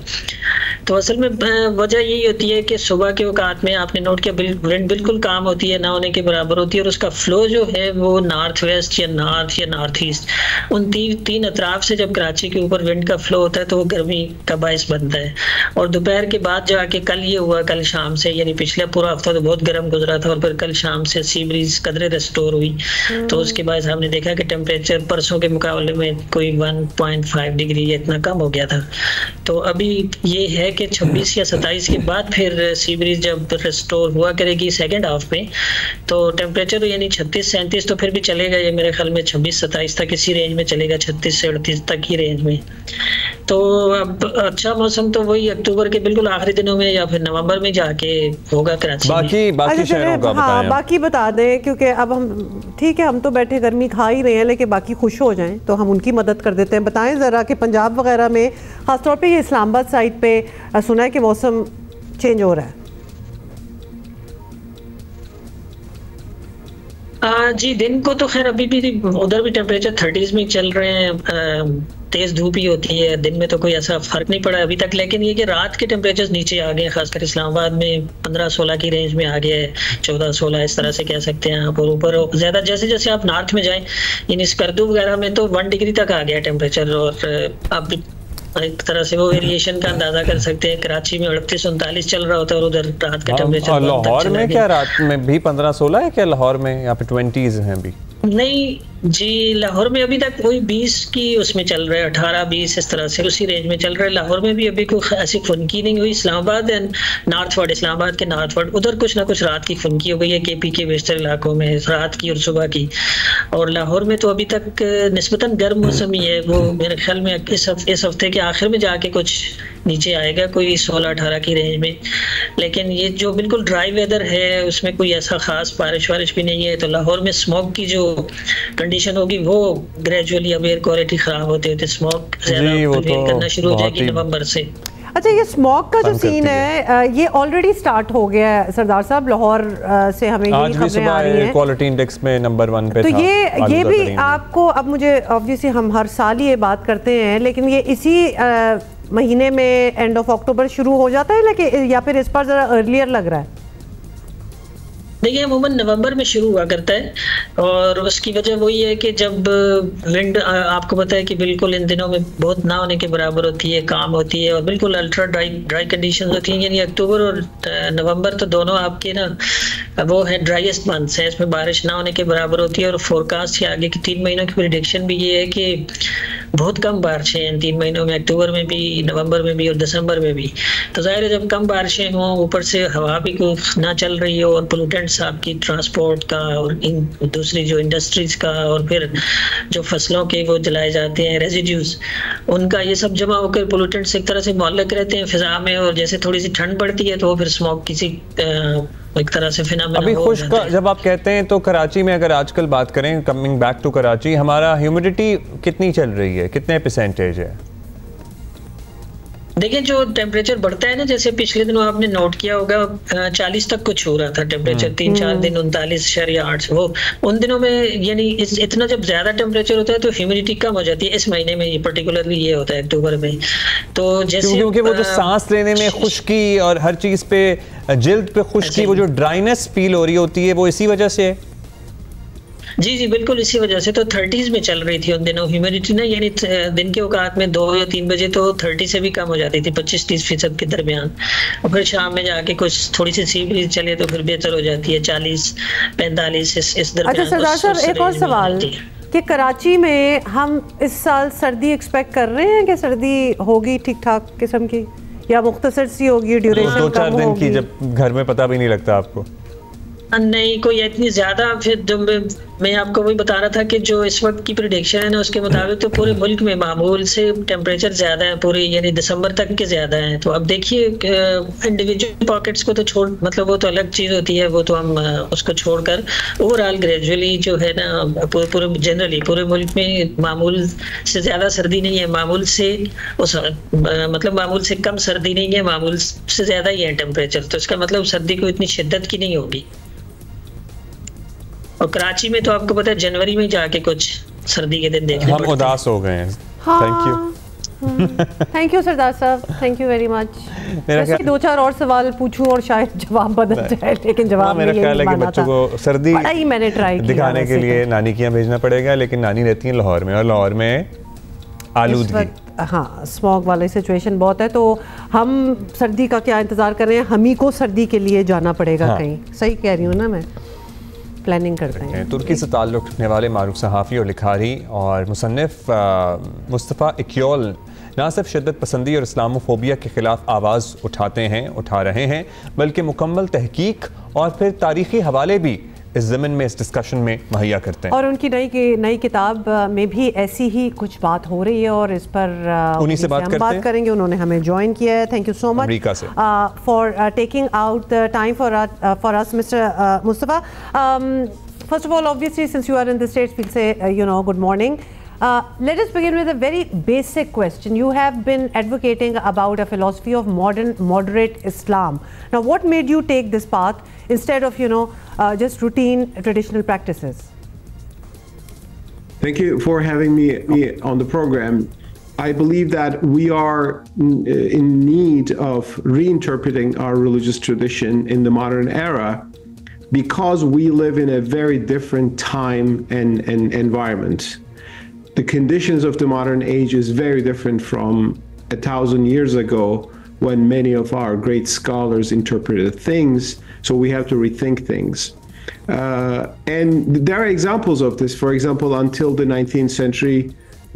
तो असल में वजह यही होती है कि सुबह के औकात में आपने नोट किया विंड बिल्कुल काम होती है, ना होने के बराबर होती है, और उसका फ्लो जो है वो नॉर्थ वेस्ट या नॉर्थ ईस्ट, उन तीन अतराफ से जब कराची के ऊपर विंड का फ्लो होता है तो वो गर्मी का बायस बनता है. और दोपहर के बाद जाके कल ये हुआ, कल शाम से, यानी पिछले पूरा हफ्ता तो बहुत गर्म गुजरा था और फिर कल शाम से सी ब्रीज कदरे रेस्टोर हुई. तो उसके बाद हमने देखा कि टेम्परेचर परसों के मुकाबले में कोई 1.5 डिग्री इतना कम हो गया था. तो अभी ये है कि 26 या 27 के बाद फिर सी ब्रीज जब रेस्टोर हुआ करेगी सेकेंड हाफ में, तो टेम्परेचर यानी 36-37 तो फिर भी चलेगा. ये मेरे ख्याल में 26-27 तक इसी रेंज में चलेगा, 36 से 38 तक ही रेंज में. तो अब अच्छा मौसम तो वही अक्टूबर के बिल्कुल आखिरी दिनों में या फिर नवंबर में जाके होगा कराची में. बाकी शहरों का बताएं. बाकी बता दें, क्योंकि अब हम ठीक है हम तो बैठे गर्मी खा ही रहे हैं, लेकिन बाकी खुश हो जाएं तो हम उनकी मदद कर देते हैं. बताएं ज़रा कि पंजाब वगैरह में खासतौर पे ये इस्लामाबाद साइड पे सुना है कि मौसम चेंज हो रहा है. जी दिन को तो खैर अभी भी उधर भी टेम्परेचर 30s में चल रहे हैं, तेज धूप ही होती है. दिन में तो कोई ऐसा फर्क नहीं पड़ा अभी तक, लेकिन ये कि रात के टेम्परेचर नीचे आ गए, खासकर इस्लामाबाद में 15-16 की रेंज में आ गया है, 14-16 इस तरह से कह सकते हैं आप. और ऊपर ज्यादा जैसे जैसे आप नॉर्थ में जाएं, यानी स्कर्दू वगैरह में तो 1 डिग्री तक आ गया टेम्परेचर. और आप एक तरह से वो वेरिएशन का अंदाजा कर सकते हैं. कराची में 38-39 चल रहा होता है और उधर रात का टेम्परेचर. लाहौर में क्या रात में भी 15-16 है क्या? लाहौर में यहाँ पे 20s हैं अभी? नहीं जी, लाहौर में अभी तक वही 20 की उसमें चल रहा है, 18-20 इस तरह से उसी रेंज में चल रहा है. लाहौर में भी अभी कोई ऐसी खुनकी नहीं हुई. इस्लामाबाद एंड नॉर्थवर्ड, इस्लामाबाद के नॉर्थवर्ड उधर कुछ ना कुछ रात की खुनकी हो गई है, केपी के वेस्टर्न इलाकों में रात की और सुबह की. और लाहौर में तो अभी तक निस्बतन गर्म मौसम ही है. वो मेरे ख्याल में इस हफ्ते के आखिर में जाके कुछ नीचे आएगा, कोई 16-18 की रेंज में. लेकिन ये जो बिल्कुल ड्राई वेदर है उसमें कोई ऐसा खास बारिश वारिश भी नहीं है. तो लाहौर में स्मोक की जो कंडीशन होगी वो ग्रेजुअली अब एयर क्वालिटी खराब होते होते स्मोक ज्यादा करना शुरू हो जाएगी नवंबर से. अच्छा, ये स्मॉग का जो सीन है ये ऑलरेडी स्टार्ट हो गया है सरदार साहब. लाहौर से हमें यही खबरें आ रही हैं, क्वालिटी इंडेक्स में नंबर 1 पे तो था. ये भी आपको, अब मुझे ऑब्वियसली हम हर साल ये बात करते हैं, लेकिन ये इसी महीने में एंड ऑफ अक्टूबर शुरू हो जाता है, लेकिन या फिर इस बार जरा अर्लियर लग रहा है? देखिए अमूमन नवंबर में शुरू हुआ करता है और उसकी वजह वही है कि जब विंड आपको पता है कि बिल्कुल इन दिनों में बहुत ना होने के बराबर होती है, काम होती है और बिल्कुल अल्ट्रा ड्राई कंडीशन होती हैं। यानी अक्टूबर और नवंबर तो दोनों आपके ना वो है ड्राइएस्ट मंथ्स हैं, इसमें बारिश ना होने के बराबर होती है। और फोरकास्ट के आगे के 3 महीनों की प्रेडिक्शन भी ये है कि बहुत कम बारिशें हैं 3 महीनों में, अक्टूबर में भी, नवंबर में भी और दिसंबर में भी। तो जाहिर है जब कम बारिशें हों, ऊपर से हवा भी ना चल रही हो और पोल्यूटेंट्स आपकी ट्रांसपोर्ट का और इन दूसरी जो इंडस्ट्रीज का और फिर जो फसलों के वो जलाए जाते हैं रेजिड्यूज, उनका ये सब जमा होकर पोल्यूटेंट्स एक तरह से मुअल्लक रहते हैं फिजा में। और जैसे थोड़ी सी ठंड पड़ती है तो वो फिर स्मोक किसी एक तरह से फिनोमेना अभी खुश्क जब आप कहते हैं तो कराची में अगर आजकल बात करें, कमिंग बैक टू कराची, हमारा ह्यूमिडिटी कितनी चल रही है, कितने परसेंटेज है? देखिए जो टेम्परेचर बढ़ता है ना, जैसे पिछले दिनों आपने नोट किया होगा 40 तक कुछ हो रहा था टेम्परेचर, 3-4 दिन 39.8 वो उन दिनों में। यानी इतना जब ज्यादा टेम्परेचर होता है तो ह्यूमिडिटी कम हो जाती है। इस महीने में पर्टिकुलरली ये होता है अक्टूबर में। तो जैसे क्योंकि वो जो सांस लेने में खुश्की और हर चीज पे जिल्द पे खुश्की, वो जो ड्राइनेस फील हो रही होती है, वो इसी वजह से है। जी बिल्कुल इसी वजह से। तो 30s में चल रही थी उन दिनों ह्यूमिडिटी ना, यानी दिन के औकात में 2 या 3 बजे तो 30 से भी कम हो जाती थी, 25-30% के दरमियान। और फिर शाम में जाके कुछ थोड़ी सी सी ब्रीज चले तो फिर बेहतर हो जाती है, 40-45 इस दरमियान। अच्छा सरदार साहब, एक और सवाल कि कराची में हम इस साल सर्दी एक्सपेक्ट कर रहे हैं कि सर्दी होगी ठीक ठाक किस्म की या मुख्तसर सी होगी, ड्यूरेशन 2-4 दिन की, जब घर में पता भी नहीं लगता आपको? नहीं कोई इतनी ज्यादा। फिर जब मैं आपको वही बता रहा था कि जो इस वक्त की प्रेडिक्शन है ना, उसके मुताबिक तो पूरे मुल्क में मामूल से टेम्परेचर ज्यादा है, पूरे यानी दिसंबर तक के ज्यादा है। तो अब देखिए इंडिविजुअल पॉकेट्स को तो छोड़, मतलब वो तो अलग चीज होती है, वो तो हम उसको छोड़कर ओवरऑल ग्रेजुअली जो है ना पूरे जनरली पूरे मुल्क में मामूल से ज्यादा सर्दी नहीं है, मामूल से मतलब मामूल से कम सर्दी नहीं है, मामूल से ज्यादा ही है टेम्परेचर। तो इसका मतलब सर्दी को इतनी शिद्दत की नहीं होगी। और कराची में तो आपको पता है जनवरी में जाके कुछ सर्दी के दिन देखने हम उदास हो गए हैं। थैंक यू सरदार साहब, थैंक यू वेरी मच। मैं 2-4 और सवाल पूछूं और शायद जवाब बदल जाए, लेकिन जवाब मेरा ख्याल है कि बच्चों को सर्दी मैंने ट्राई दिखाने के लिए नानी के यहाँ भेजना पड़ेगा, लेकिन नानी रहती है लाहौर में और लाहौर में आलूदगी, हाँ स्मॉग वाली सिचुएशन बहुत है। तो हम सर्दी का क्या इंतजार कर रहे हैं, हम ही को सर्दी के लिए जाना पड़ेगा कहीं। सही कह रही हूँ ना मैं? प्लानिंग करते हैं। तुर्की से ताल्लुक़ रखने वाले मारूफ सहाफ़ी और लिखारी और मुसन्निफ़ मुस्तफ़ा इक्योल न सिर्फ शिद्दत पसंदी और इस्लामोफोबिया के ख़िलाफ़ आवाज़ उठा रहे हैं, बल्कि मुकम्मल तहकीक और फिर तारीख़ी हवाले भी इस ज़मीन में, इस डिस्कशन में मुहैया करते हैं। और उनकी नई किताब में भी ऐसी ही कुछ बात हो रही है और इस पर उन्हीं से बात करेंगे। उन्होंने हमें ज्वाइन किया है। Thank you so much for taking out the time for us mister Mustafa. First of all, obviously since you are in the States, we'll say good morning. Let us begin with a very basic question. You have been advocating about a philosophy of moderate Islam. Now, what made you take this path instead of just routine traditional practices? Thank you for having me on the program. I believe that we are in need of reinterpreting our religious tradition in the modern era, because we live in a very different time and environment. The conditions of the modern age is very different from 1,000 years ago, when many of our great scholars interpreted things. So we have to rethink things. And there are examples of this. For example, until the 19th century,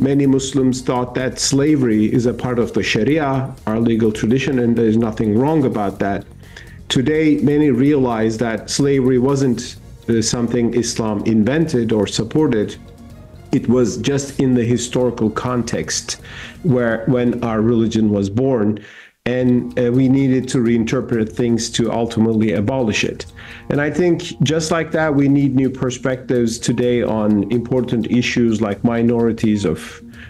many Muslims thought that slavery is a part of the Sharia, our legal tradition, and there is nothing wrong about that. Today, many realize that slavery wasn't something Islam invented or supported. It was just in the historical context when our religion was born, and we needed to reinterpret things to ultimately abolish it. And I think just like that, we need new perspectives today on important issues like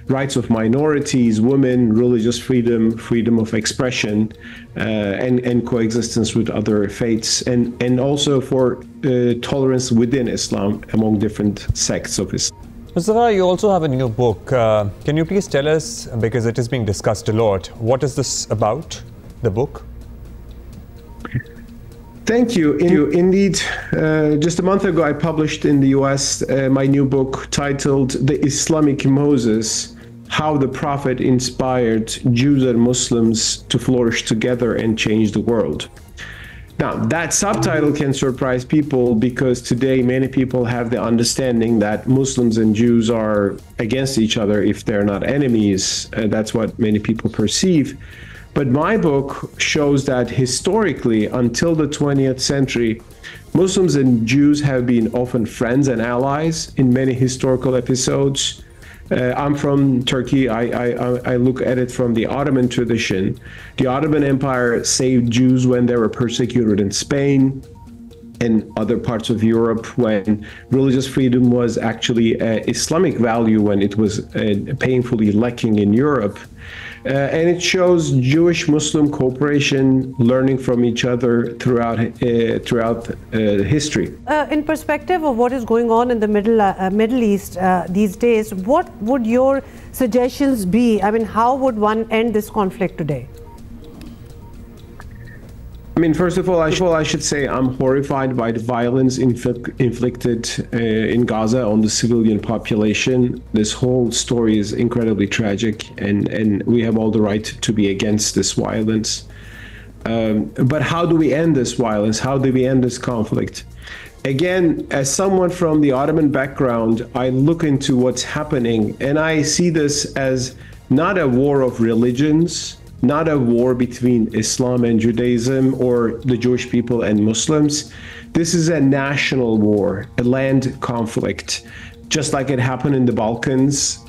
rights of minorities, women, religious freedom of expression, and coexistence with other faiths, and also for tolerance within Islam among different sects of Islam. Mustafa, you also have a new book. Can you please tell us, because it is being discussed a lot, what is this about, the book? Thank you. Indeed, just a month ago, I published in the US my new book titled The Islamic Moses, How the Prophet Inspired Jews and Muslims to Flourish Together and Change the World. Now, that subtitle can surprise people because today many people have the understanding that Muslims and Jews are against each other if they're not enemies. That's what many people perceive. But my book shows that historically, until the 20th century, Muslims and Jews have been often friends and allies in many historical episodes. I'm from Turkey. I look at it from the Ottoman tradition. The Ottoman Empire saved Jews when they were persecuted in Spain and other parts of Europe, when religious freedom was actually an Islamic value, when it was painfully lacking in Europe. And it shows Jewish-Muslim cooperation, learning from each other throughout history. In perspective of what is going on in the Middle East these days, what would your suggestions be? I mean, how would one end this conflict today? I mean, first of all, I should say I'm horrified by the violence inflicted in Gaza on the civilian population. This whole story is incredibly tragic, and we have all the right to be against this violence. But how do we end this violence? How do we end this conflict? Again, as someone from the Ottoman background, I look into what's happening, and I see this as not a war of religions, not a war between Islam and Judaism or the Jewish people and Muslims. This is a national war, a land conflict, just like it happened in the Balkans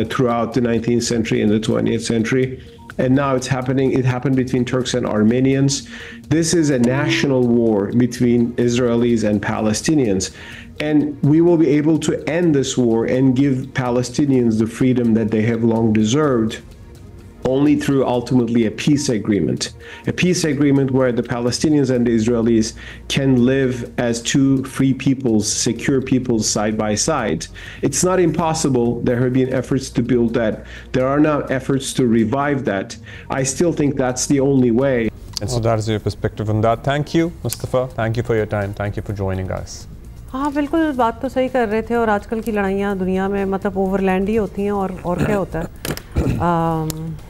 throughout the 19th century and the 20th century. And now it's happening. It happened between Turks and Armenians. This is a national war between Israelis and Palestinians. And we will be able to end this war and give Palestinians the freedom that they have long deserved only through ultimately a peace agreement where the Palestinians and the Israelis can live as two free peoples, secure peoples side by side. It's not impossible. There have been efforts to build that. There are now efforts to revive that. I still think that's the only way. And so that's your perspective on that. Thank you, Mustafa. Thank you for your time. Thank you for joining us. हाँ बिल्कुल बात तो सही कर रहे थे और आजकल की लड़ाइयाँ दुनिया में मतलब ओवरलैंड ही होती हैं और क्या होता है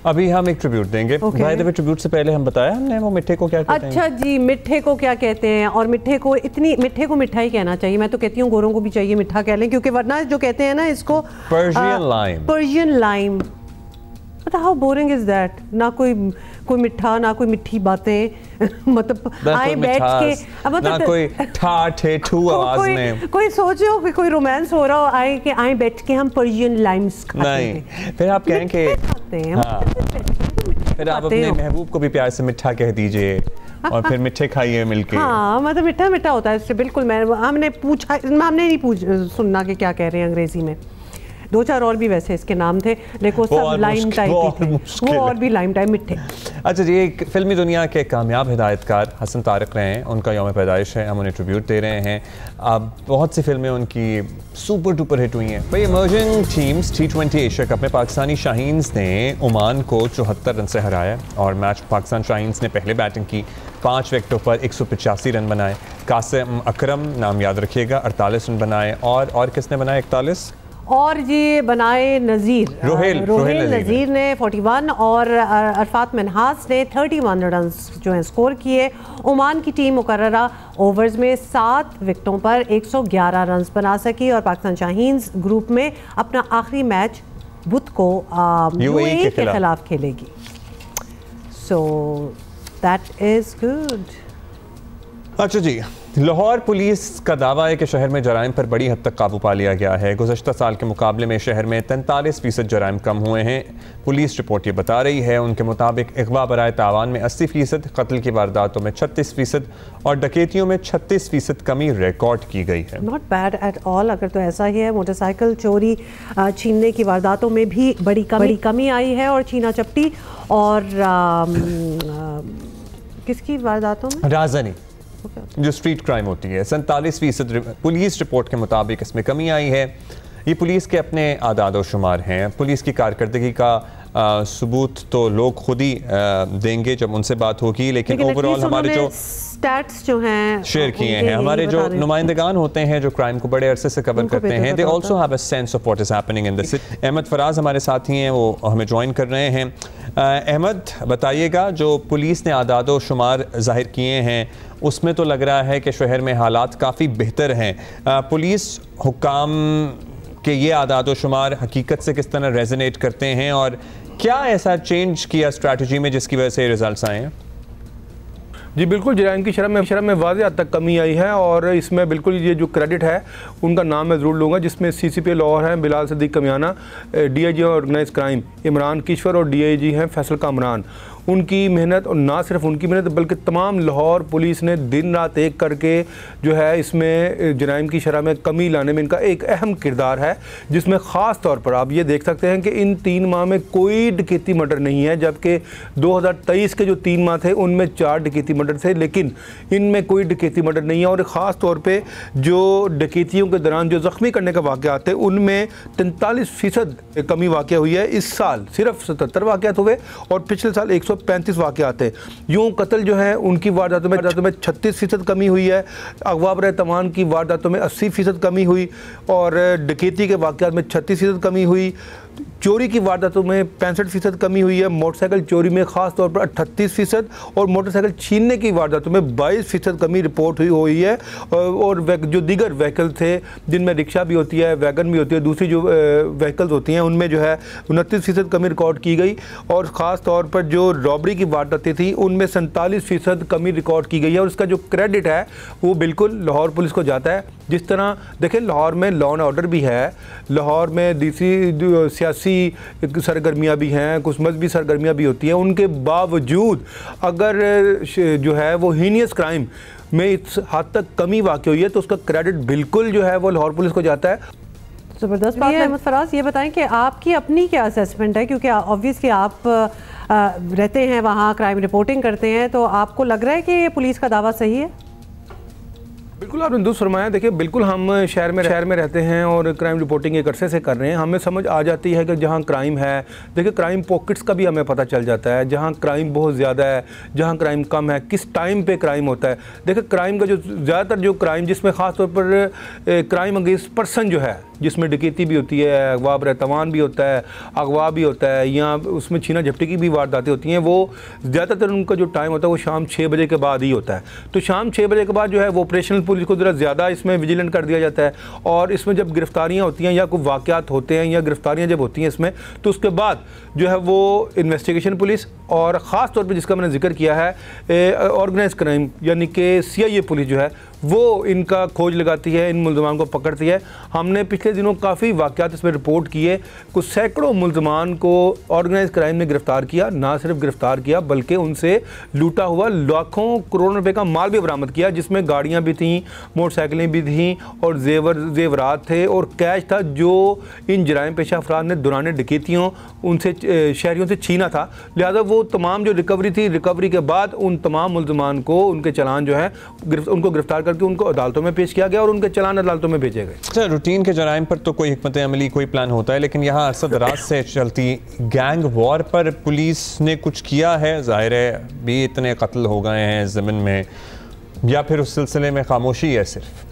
अभी हम एक ट्रिब्यूट देंगे ट्रिब्यूट से पहले हम बताया हमने वो मिठ्ठे को क्या कहते हैं। अच्छा जी, मिठ्ठे को क्या कहते हैं और मिठ्ठे को मिठा ही कहना चाहिए। मैं तो कहती हूँ गोरों को भी चाहिए मिठा कह लें, क्योंकि वरना जो कहते हैं ना इसको Persian lime. How boring is that? ना कोई मिठा ना कोई मिठी बातें मतलब आए बैठ के ना कोई ठू आवाज में कोई सोचो कि कोई रोमांस हो रहा हो, आए बैठ के हम पर्शियन लाइम्स खाते हैं। फिर आप कहें कि फिर आप अपने महबूब को भी प्यार से मिठा कह दीजिए और फिर मिठे खाइए मिलके। हाँ मतलब मिठा मिठा होता है इससे। बिल्कुल हमने नहीं सुनना कि क्या कह रहे हैं अंग्रेजी में। दो चार और भी वैसे इसके नाम थे, लेकिन वो सब लाइम टाइप थे, वो और भी लाइम टाइप मिठे। अच्छा जी, एक फिल्मी दुनिया के कामयाब हिदायतकार हसन तारिक रहे हैं, उनका यौम पैदाइश है, हम उन्हें ट्रिब्यूट दे रहे हैं। अब बहुत सी फिल्में उनकी सुपर डुपर हिट हुई हैं। भाई emerging teams T20 Asia cup में पाकिस्तानी शाहीन्स ने ओमान को 74 रन से हराया और मैच पाकिस्तान शाहीन्स ने पहले बैटिंग की, 5 विकेटों पर 185 रन बनाए। कासिम अकरम नाम याद रखिएगा 48 रन बनाए और किसने बनाए 41? और ये बनाए नज़ीर रोहेल नज़ीर ने 41 और अरफात मनहास ने 31 रन जो हैं स्कोर किए। ओमान की टीम मुकर्ररा ओवर्स में 7 विकेटों पर 111 रन बना सकी और पाकिस्तान शाहीन्स ग्रुप में अपना आखिरी मैच बुध को यूएई के खिलाफ खेलेगी। So that is good. अच्छा जी, लाहौर पुलिस का दावा है कि शहर में जराइम पर बड़ी हद तक काबू पा लिया गया है। गुज़श्ता साल के मुकाबले में शहर में 43% जराइम कम हुए हैं। पुलिस रिपोर्ट ये बता रही है, उनके मुताबिक अगवा बराए तावान में 80%, कत्ल की वारदातों में 36% और डकैतियों में 36% कमी रिकॉर्ड की गई है। Not bad at all. अगर तो ऐसा ही है, मोटरसाइकिल चोरी छीनने की वारदातों में भी बड़ी कमी आई है और छीना चपटी और किसकी वारदातों में राजधानी जो स्ट्रीट क्राइम होती है 47% पुलिस रिपोर्ट के मुताबिक इसमें कमी आई है। ये पुलिस के अपने आदाद व शुमार हैं, पुलिस की कारकर्दगी का सबूत तो लोग खुद ही देंगे जब उनसे बात होगी, लेकिन ओवरऑल हमारे जो स्टैट्स जो हैं शेयर किए हैं हमारे जो नुमाइंदगान होते हैं जो क्राइम को बड़े अरसे से कवर करते हैं, they also have a sense of what is happening in the city. Ahmad Faraz हमारे साथी हैं, वो हमें ज्वाइन कर रहे हैं। अहमद, बताइएगा, जो पुलिस ने आदाद व शुमार जाहिर किए हैं उसमें तो लग रहा है कि शहर में हालात काफ़ी बेहतर हैं। पुलिस हुक्काम के ये आदाद व शुमार हकीकत से किस तरह रेजोनेट करते हैं और क्या ऐसा चेंज किया स्ट्रैटेजी में जिसकी वजह से रिजल्ट्स आए हैं? जी बिल्कुल, जराइम की शरह में वाज़ेह हद तक कमी आई है और इसमें बिल्कुल ये जो क्रेडिट है उनका नाम मैं ज़रूर लूँगा, जिसमें CCP लाहौर हैं Bilal Sadiq Kamiana, DIG organise crime Imran Kishwar और DIG हैं फैसल कामरान। उनकी मेहनत, और ना सिर्फ उनकी मेहनत बल्कि तमाम लाहौर पुलिस ने दिन रात एक करके जो है इसमें जराइम की शरह में कमी लाने में इनका एक अहम किरदार है, जिसमें ख़ास तौर पर आप ये देख सकते हैं कि इन 3 माह में कोई डकैती मर्डर नहीं है, जबकि 2023 के जो 3 माह थे उनमें 4 डकैती मर्डर थे, लेकिन इनमें कोई डकैती मर्डर नहीं है। और ख़ास तौर पर जो डकैतियों के दौरान जो ज़ख्मी करने का वाक़यात थे उनमें 43% कमी वाक़ हुई है। इस साल सिर्फ 77 वाक़यात हुए और पिछले साल 135 वाक़यात थे। यूँ कत्ल जो है उनकी वारदातों में 36% कमी हुई है, अगवा बर तमान की वारदातों में 80% कमी हुई और डकैती के वाक़यात में 36% कमी हुई, चोरी की वारदातों में 65% कमी हुई है, मोटरसाइकिल चोरी में ख़ास तौर पर 38% और मोटरसाइकिल छीनने की वारदातों में 22% कमी रिपोर्ट हुई है। और जो दीगर व्हीकल थे जिनमें रिक्शा भी होती है, वैगन भी होती है, दूसरी जो व्हीकल्स होती हैं उनमें जो है 29% कमी रिकॉर्ड की गई और ख़ास तौर पर जो रॉबरी की वारदातें थी उनमें 47% कमी रिकॉर्ड की गई है। और इसका जो क्रेडिट है वो बिल्कुल लाहौर पुलिस को जाता है। जिस तरह देखें, लाहौर में लॉ एंड ऑर्डर भी है, लाहौर में दूसरी सियासी सरगर्मियाँ भी हैं, कुछ मजहबी सरगर्मियाँ भी होती हैं, उनके बावजूद अगर जो है वो हीनियस क्राइम में इस हद तक कमी वाक़ हुई है तो उसका क्रेडिट बिल्कुल जो है वो लाहौर पुलिस को जाता है। ज़बरदस्त बात है। अहमद फराज, ये बताएं कि आपकी अपनी क्या असेसमेंट है, क्योंकि ऑब्वियसली आप रहते हैं वहाँ, क्राइम रिपोर्टिंग करते हैं, तो आपको लग रहा है कि ये पुलिस का दावा सही है? बिल्कुल आपने दुरुस्त फरमाया। देखिए बिल्कुल हम शहर में रहते हैं और क्राइम रिपोर्टिंग एक अरसे से कर रहे हैं, हमें समझ आ जाती है कि जहाँ क्राइम है, देखिए क्राइम पॉकेट्स का भी हमें पता चल जाता है, जहाँ क्राइम बहुत ज़्यादा है, जहाँ क्राइम कम है, किस टाइम पे क्राइम होता है। देखिए क्राइम का जो ज़्यादातर जो क्राइम जिसमें ख़ास तौर पर क्राइम अगेंस्ट पर्सन जो है, जिसमें डकैती भी होती है, अगवा बर तवान भी होता है, अगवा भी होता है, या उसमें छीना झपटी की भी वारदातें होती हैं, वो ज़्यादातर उनका जो टाइम होता है वो शाम 6 बजे के बाद ही होता है। तो शाम 6 बजे के बाद जो है वो ऑपरेशनल पुलिस को ज़रा ज़्यादा इसमें विजिलेंट कर दिया जाता है और इसमें जब गिरफ्तारियाँ होती हैं या कोई वाक़यात होते हैं या गिरफ्तारियाँ जब होती हैं इसमें, तो उसके बाद जो है वो इन्वेस्टिगेशन पुलिस और ख़ास तौर पर जिसका मैंने जिक्र किया है ऑर्गेनाइज क्राइम यानी कि CIA पुलिस जो है वो इनका खोज लगाती है, इन मुल्ज़मान को पकड़ती है। हमने पिछले दिनों काफ़ी वाक़यात इसमें रिपोर्ट किए, कुछ सैकड़ों मुल्ज़मान को ऑर्गेनाइज क्राइम ने गिरफ़्तार किया, ना सिर्फ गिरफ़्तार किया बल्कि उनसे लूटा हुआ लाखों करोड़ रुपए का माल भी बरामद किया, जिसमें गाड़ियाँ भी थीं, मोटरसाइकिलें भी थीं और जेवरात थे और कैश था जो इन जराइम पेशा अफराद ने दौरान डकैतियों उनसे शहरियों से छीना था। लिहाजा वो तमाम जो रिकवरी थी, रिकवरी के बाद उन तमाम मुल्ज़मान को उनके चलान जो है उनको गिरफ्तार करके उनको अदालतों में पेश किया गया और उनके चलान अदालतों में भेजे गए। अच्छा, रूटीन के जराइम पर तो कोई हिकमत अमली, कोई प्लान होता है, लेकिन यहाँ अरसा दराज से चलती गैंग वॉर पर पुलिस ने कुछ किया है? ज़ाहिर है भी इतने कत्ल हो गए हैं ज़मीन में, या फिर उस सिलसिले में खामोशी है सिर्फ?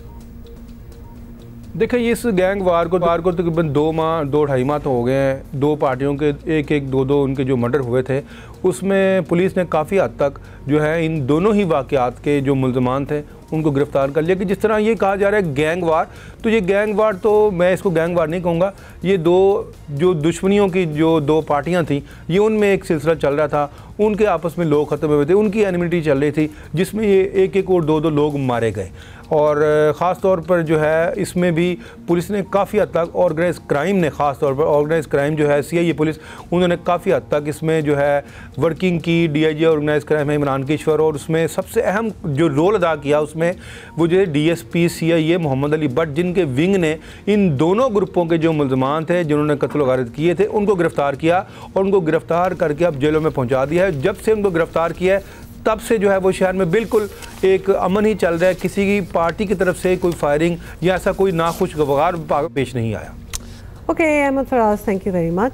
देखिए इस गैंग वार को तकरीबन 2-2.5 माह तो हो गए हैं। 2 पार्टियों के 1-2 उनके जो मर्डर हुए थे उसमें पुलिस ने काफ़ी हद तक जो है इन दोनों ही वाक़यात के जो मुल्ज़मान थे उनको गिरफ़्तार कर लिया। कि जिस तरह ये कहा जा रहा है गैंग वार, तो ये गैंग वार तो मैं इसको गैंग वार नहीं कहूँगा, ये जो दुश्मनियों की जो 2 पार्टियाँ थीं ये उनमें एक सिलसिला चल रहा था, उनके आपस में लोग ख़त्म हुए थे, उनकी एनिमिटी चल रही थी, जिसमें ये 1-1 और 2-2 लोग मारे गए। और ख़ास तौर पर जो है इसमें भी पुलिस ने काफ़ी हद तक ऑर्गेनाइज क्राइम ने, ख़ास तौर पर ऑर्गेनाइज क्राइम जो है CIA पुलिस, उन्होंने काफ़ी हद तक इसमें जो है वर्किंग की। DIG ऑर्गेनाइज क्राइम है इमरान किश्वर, और उसमें सबसे अहम जो रोल अदा किया उसमें वो जो है DSP CIA मोहम्मद अली भट्ट, जिनके विंग ने इन दोनों ग्रुपों के जो मुल्ज़मान थे जिन्होंने कत्ल वारदात किए थे उनको गिरफ़्तार किया और उनको गिरफ़्तार करके अब जेलों में पहुँचा दिया है। जब से उनको गिरफ़्तार किया है तब से जो है वो शहर में बिल्कुल एक अमन ही चल रहा है, किसी की पार्टी की तरफ से कोई फायरिंग या ऐसा कोई नाखुशगवार पेश नहीं आया। Okay Ahmad Faraz, thank you very much.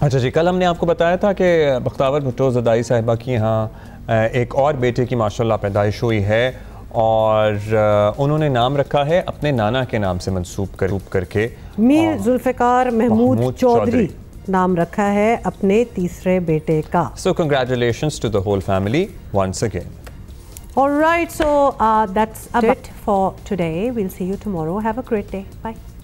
अच्छा जी, कल हमने आपको बताया था कि बख्तावर भुट्टो ज़दाई साहिबा की यहाँ एक और बेटे की माशाल्लाह पैदाइश हुई है और उन्होंने नाम रखा है अपने नाना के नाम से मंसूब करके, मीर जुल्फ़िकार महमूद चौधरी नाम रखा है अपने तीसरे बेटे का। So congratulations to the whole family once again. All right, so that's it for today. We'll see you tomorrow. Have a great day. Bye.